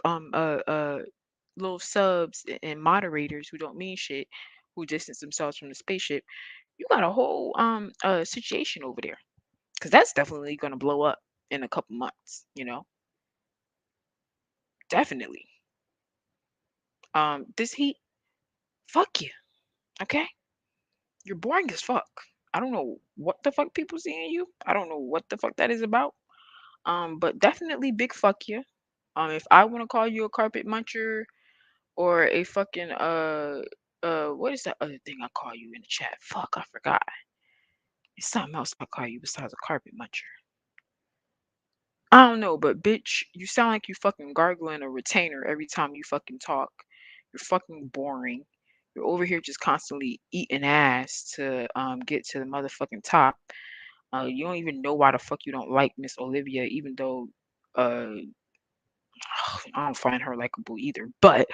little subs and moderators who don't mean shit, who distance themselves from the spaceship? You got a whole situation over there because that's definitely gonna blow up in a couple months. You know, definitely. This heat, fuck you. Okay, you're boring as fuck. I don't know what the fuck people see in you. I don't know what the fuck that is about. But definitely big fuck you. If I want to call you a carpet muncher or a fucking what is that other thing I call you in the chat? Fuck, I forgot. It's something else I call you besides a carpet muncher. I don't know, but bitch, you sound like you fucking gargling a retainer every time you fucking talk. You're fucking boring. You're over here just constantly eating ass to get to the motherfucking top. You don't even know why the fuck you don't like Miss Olivia, even though uh I don't find her likable either. But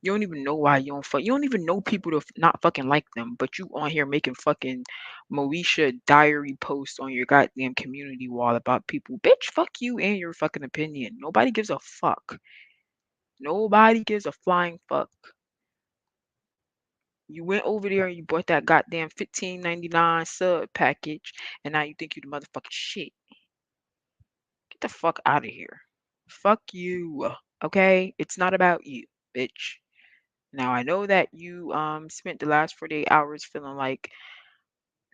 you don't even know why you don't fuck. You don't even know people to not fucking like them. But you on here making fucking Moesha diary posts on your goddamn community wall about people. Bitch, fuck you and your fucking opinion. Nobody gives a fuck. Nobody gives a flying fuck. You went over there and you bought that goddamn 15.99 sub package, and now you think you the motherfucking shit. Get the fuck out of here. Fuck you. Okay? It's not about you, bitch. Now I know that you spent the last 48 hours feeling like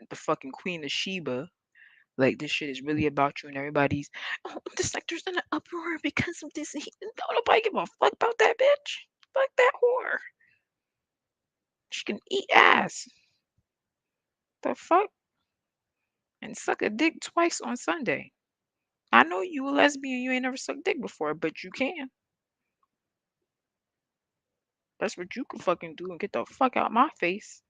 the fucking Queen of Sheba. Like this shit is really about you and everybody's the sector's in an uproar because of this. Don't nobody give a fuck about that bitch. Fuck that whore. She can eat ass. The fuck? And suck a dick twice on Sunday. I know you a lesbian, you ain't never sucked dick before, but you can. That's what you can fucking do and get the fuck out my face.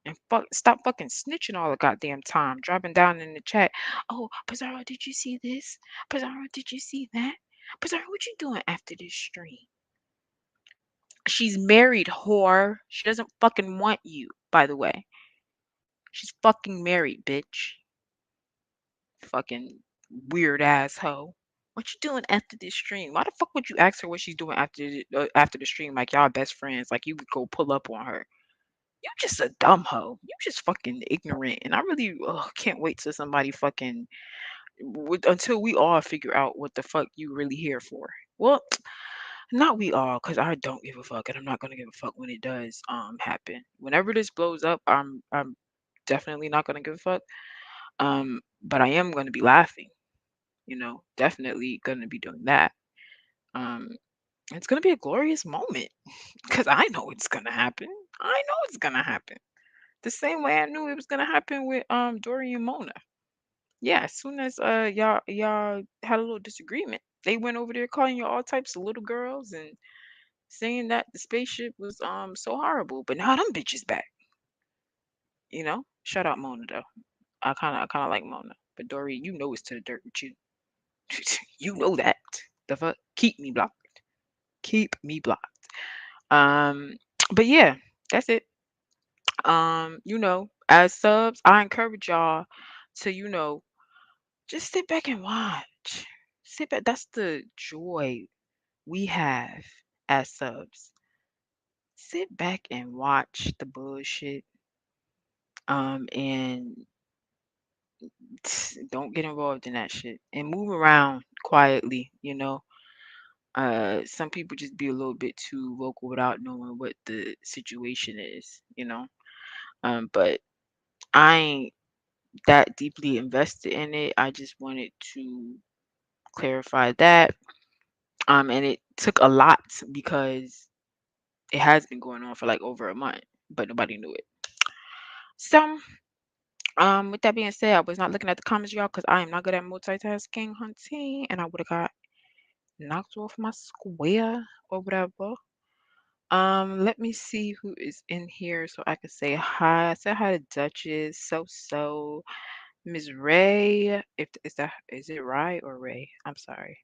And stop fucking snitching all the goddamn time. Dropping down in the chat. Oh, Pizarro, did you see this? Pizarro, did you see that? Pizarro, what you doing after this stream? She's married, whore. She doesn't fucking want you, by the way. She's fucking married, bitch. Fucking weird ass hoe. What you doing after this stream? Why the fuck would you ask her what she's doing after the stream? Like y'all best friends. Like you would go pull up on her. You just a dumb hoe. You just fucking ignorant. And I really can't wait till somebody fucking until we all figure out what the fuck you really here for. Well, not we all, cause I don't give a fuck, and I'm not gonna give a fuck when it does happen. Whenever this blows up, I'm definitely not gonna give a fuck. But I am gonna be laughing. Definitely gonna be doing that. Um, it's gonna be a glorious moment, cause I know it's gonna happen. I know it's gonna happen. The same way I knew it was gonna happen with Dory and Mona. Yeah, as soon as y'all had a little disagreement, they went over there calling you all types of little girls and saying that the spaceship was so horrible. But now them bitches back. Shout out Mona though. I kinda like Mona. But Dory, you know it's to the dirt with you. You know that. The fuck? Keep me blocked. Keep me blocked. Um, but yeah, that's it. As subs, I encourage y'all to, just sit back and watch. Sit back. That's the joy we have as subs. Sit back and watch the bullshit. And don't get involved in that shit. And move around quietly. Some people just be a little bit too vocal without knowing what the situation is. But I ain't that deeply invested in it. I just wanted to clarify that. And it took a lot because it has been going on for like over a month, but nobody knew it. So, with that being said, I was not looking at the comments, y'all, because I am not good at multitasking, hunting, and I would have got knocked off my square or whatever. Let me see who is in here so I can say hi. I said hi to Duchess, so Miss Ray. If is it Ray or Ray? I'm sorry.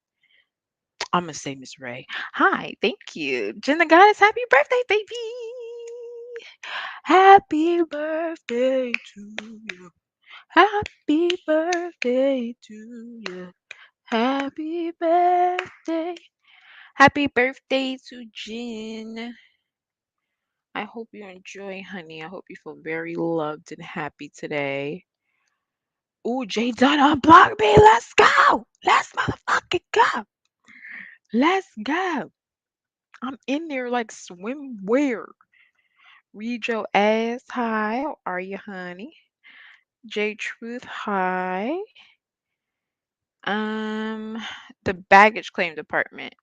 I'm gonna say Miss Ray. Hi, thank you. Jenna Goddess, happy birthday, baby. Happy birthday to you. Happy birthday to you. Happy birthday. Happy birthday to Jen. I hope you enjoy, honey. I hope you feel very loved and happy today. Ooh, Jay Dunn unblocked me. Let's go. Let's motherfucking go. Let's go. I'm in there like swimwear. Read your ass. Hi. How are you, honey? J Truth. Hi. Um, the baggage claim department.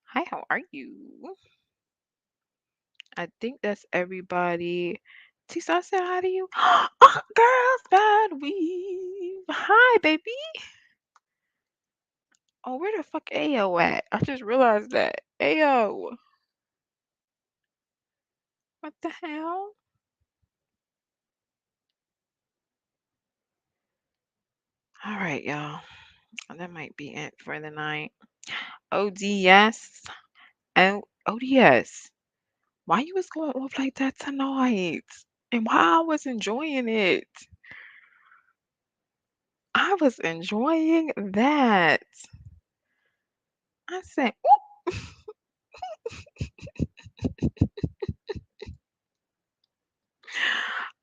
Hi. How are you? I think that's everybody. Tisa said hi to you. Oh, girls, bad weave. Hi, baby. Oh, where the fuck Ayo at? I just realized that. Ayo. What the hell? All right, y'all. That might be it for the night. ODS. ODS. Why you was going off like that tonight? And why I was enjoying it. I was enjoying that. I said,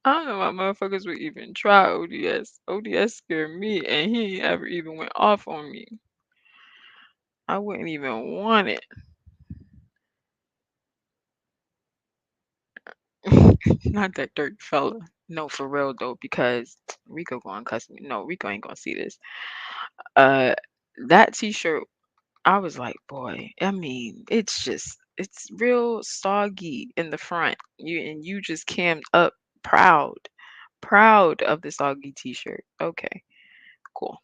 I don't know why motherfuckers would even try ODS. ODS scared me, and he ain't ever even went off on me. I wouldn't even want it. Not that dirty fella. No, for real though, because Rico gonna cuss me. No, Rico ain't gonna see this. Uh, that T-shirt, I was like, boy. I mean, it's real soggy in the front. You just cammed up, proud, proud of the soggy T-shirt. Okay, cool.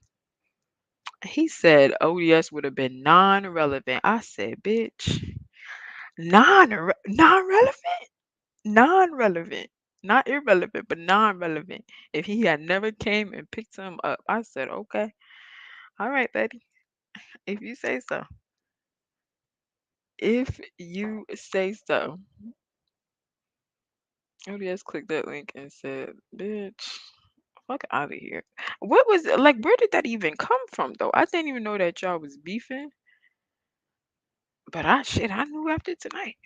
He said ODS would have been non-relevant. I said, bitch, non-relevant, non-relevant, not irrelevant, but non-relevant. If he had never came and picked him up, I said, okay, all right, Betty, if you say so. If you say so. ODS clicked that link and said, bitch, fuck out of here. What was like? Where did that even come from, though? I didn't even know that y'all was beefing. But I knew after tonight.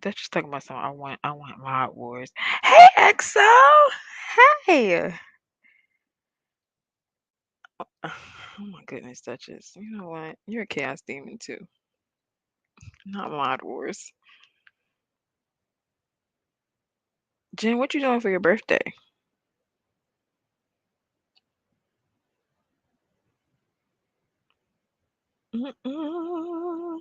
That's just talking about something. I want Mod Wars. Hey, EXO. Hey. Oh my goodness, Duchess. You know what? You're a chaos demon too. Not Mod Wars. Jen, what you doing for your birthday? Mm-mm.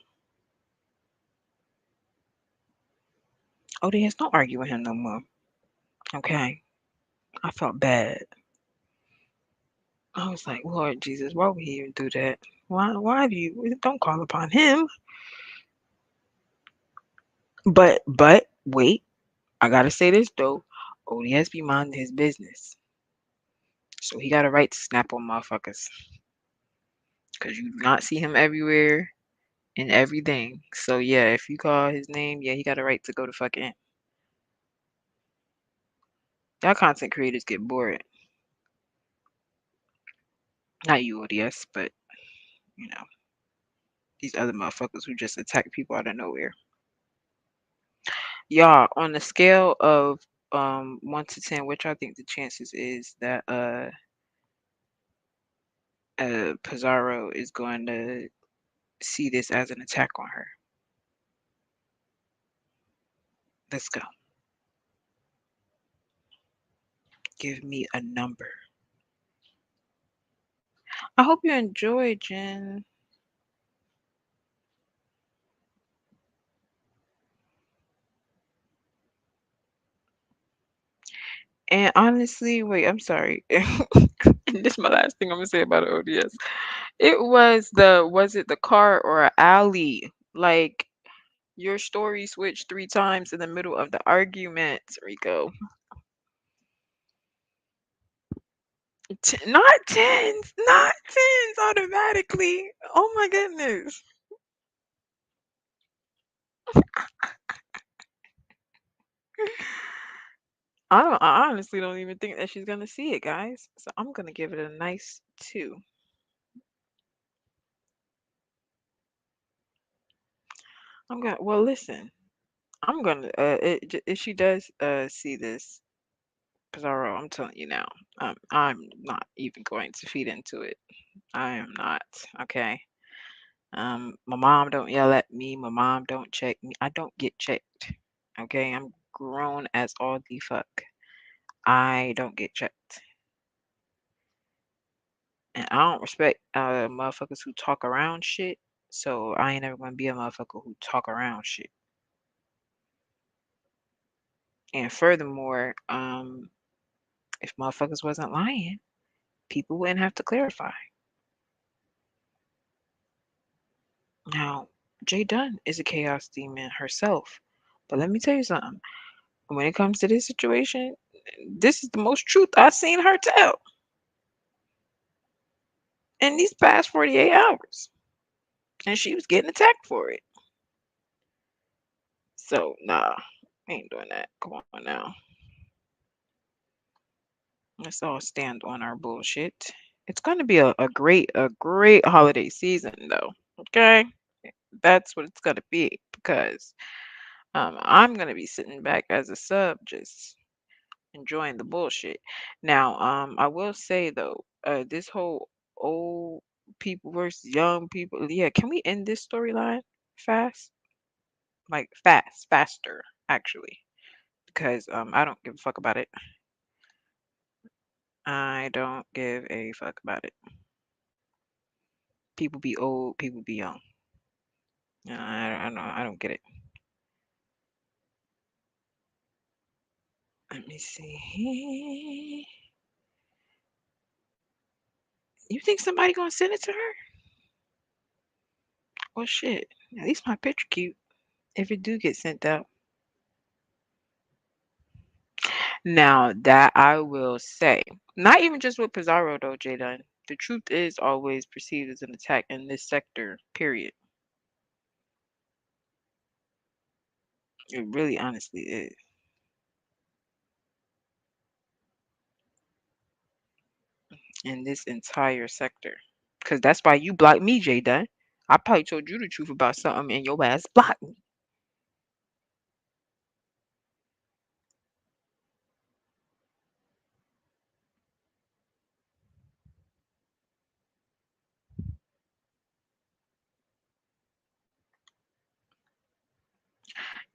ODS, don't argue with him no more. Okay. I felt bad. I was like, Lord Jesus, why would he even do that? Why do you don't call upon him? But wait, I gotta say this though. ODS be minding his business. So he got a right to snap on motherfuckers. Cause you do not see him everywhere and everything. So yeah, if you call his name, yeah, he got a right to go to fucking. Y'all content creators get bored. Not you, ODS, but you know, these other motherfuckers who just attack people out of nowhere. Y'all, on the scale of 1 to 10, which I think the chances is that Pizarro is going to see this as an attack on her. Let's go. Give me a number. I hope you enjoy, Jen. And honestly, wait, I'm sorry. This is my last thing I'm gonna say about ODS. Was it the car or a alley? Like your story switched 3 times in the middle of the argument, Rico. Not tens automatically. Oh my goodness. I honestly don't even think that she's gonna see it, guys. So I'm gonna give it a nice 2. Well, listen. I'm gonna if she does see this, Pizarro, I'm telling you now, I'm not even going to feed into it. I am not. Okay. My mom don't yell at me. My mom don't check me. I don't get checked. Okay. I'm grown as all the fuck. I don't get checked. And I don't respect motherfuckers who talk around shit. So I ain't never gonna be a motherfucker who talk around shit. And furthermore, if motherfuckers wasn't lying, people wouldn't have to clarify. Now, Jay Dunn is a chaos demon herself. But let me tell you something. When it comes to this situation, This is the most truth I've seen her tell in these past 48 hours. And she was getting attacked for it. So, nah, ain't doing that. Come on now. Let's all stand on our bullshit. It's going to be a great holiday season, though. Okay? That's what it's going to be because I'm going to be sitting back as a sub just enjoying the bullshit. Now, I will say though, this whole old people versus young people, yeah, can we end this storyline fast? Like faster, actually, because I don't give a fuck about it. I don't give a fuck about it. People be old, people be young. I don't get it. Let me see. You think somebody gonna send it to her? Well, shit. At least my picture cute. If it do get sent out. Now that I will say, not even just with Pizarro though, Jaden. The truth is always perceived as an attack in this sector. Period. It really, honestly is in this entire sector. Cause that's why you blocked me, Jaden. I probably told you the truth about something, and your ass blocked me.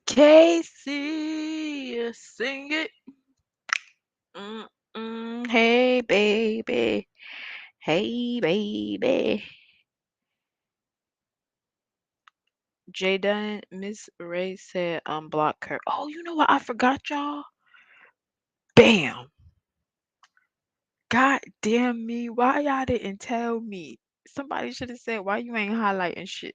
Casey, sing it. Hey, baby. Hey, baby. Jaden, Miss Ray said unblock her. Oh, you know what? I forgot y'all. Bam. God damn me. Why y'all didn't tell me? Somebody should have said why you ain't highlighting shit.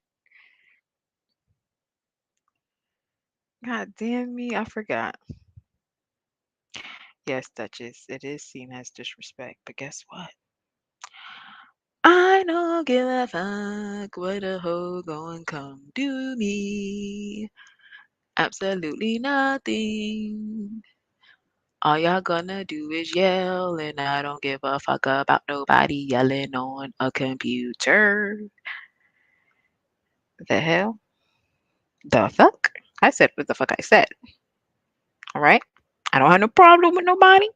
God damn me. I forgot. Yes, Duchess, it is seen as disrespect, but guess what? I don't give a fuck what a hoe gon' come do me. Absolutely nothing. All y'all gonna do is yell, and I don't give a fuck about nobody yelling on a computer. The hell? The fuck? I said what the fuck I said. All right? I don't have no problem with nobody.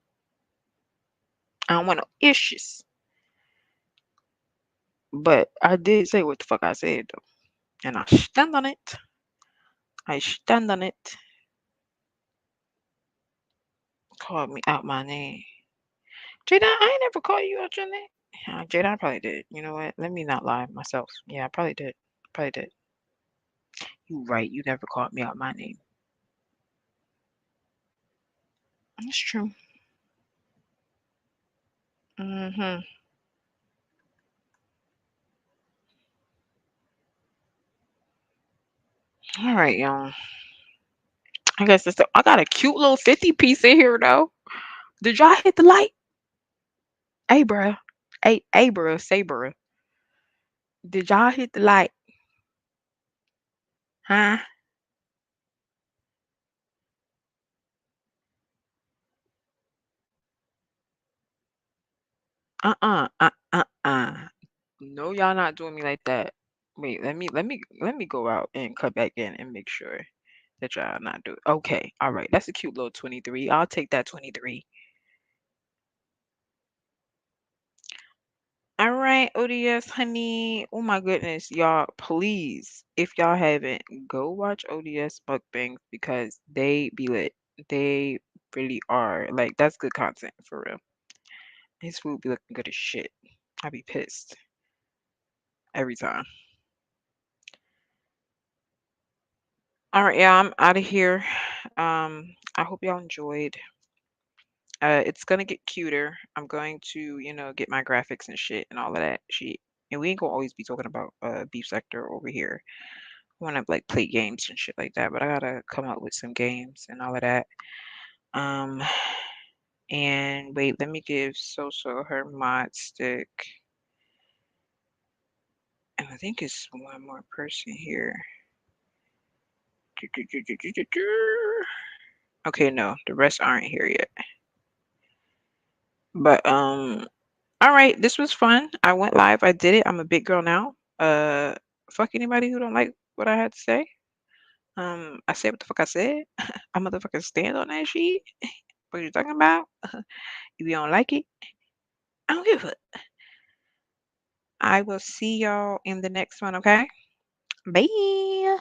I don't want no issues. But I did say what the fuck I said, though. And I stand on it. I stand on it. Called me out my name. Jada, I ain't never called you out your name. Jada, I probably did. You know what? Let me not lie myself. Yeah, I probably did. Probably did. You right. You never called me out my name. That's true. Mm-hmm. All right, y'all. I guess I got a cute little 50 piece in here though. Did y'all hit the light? Hey, bruh. Hey, bruh. Say, bruh. Did y'all hit the light? Huh? Uh-uh. Uh-uh. No, y'all not doing me like that. Wait, let me go out and cut back in and make sure that y'all not do. Okay, all right. That's a cute little 23. I'll take that 23. All right, ODS, honey. Oh my goodness, y'all. Please, if y'all haven't, go watch ODS mukbangs because they be lit. They really are. Like that's good content for real. His food be looking good as shit. I be pissed every time. All right, yeah, I'm out of here. I hope y'all enjoyed. It's gonna get cuter. I'm going to, get my graphics and shit and all of that shit. And we ain't gonna always be talking about beef sector over here. I wanna like play games and shit like that, but I gotta come up with some games and all of that. Um, And wait, let me give Soso her mod stick. And I think it's one more person here. Okay, no, the rest aren't here yet. But all right, this was fun. I went live. I did it. I'm a big girl now. Fuck anybody who don't like what I had to say. I said what the fuck I said. I motherfucking stand on that shit. What you talking about? If you don't like it, I don't give a fuck. I will see y'all in the next one, okay? Bye.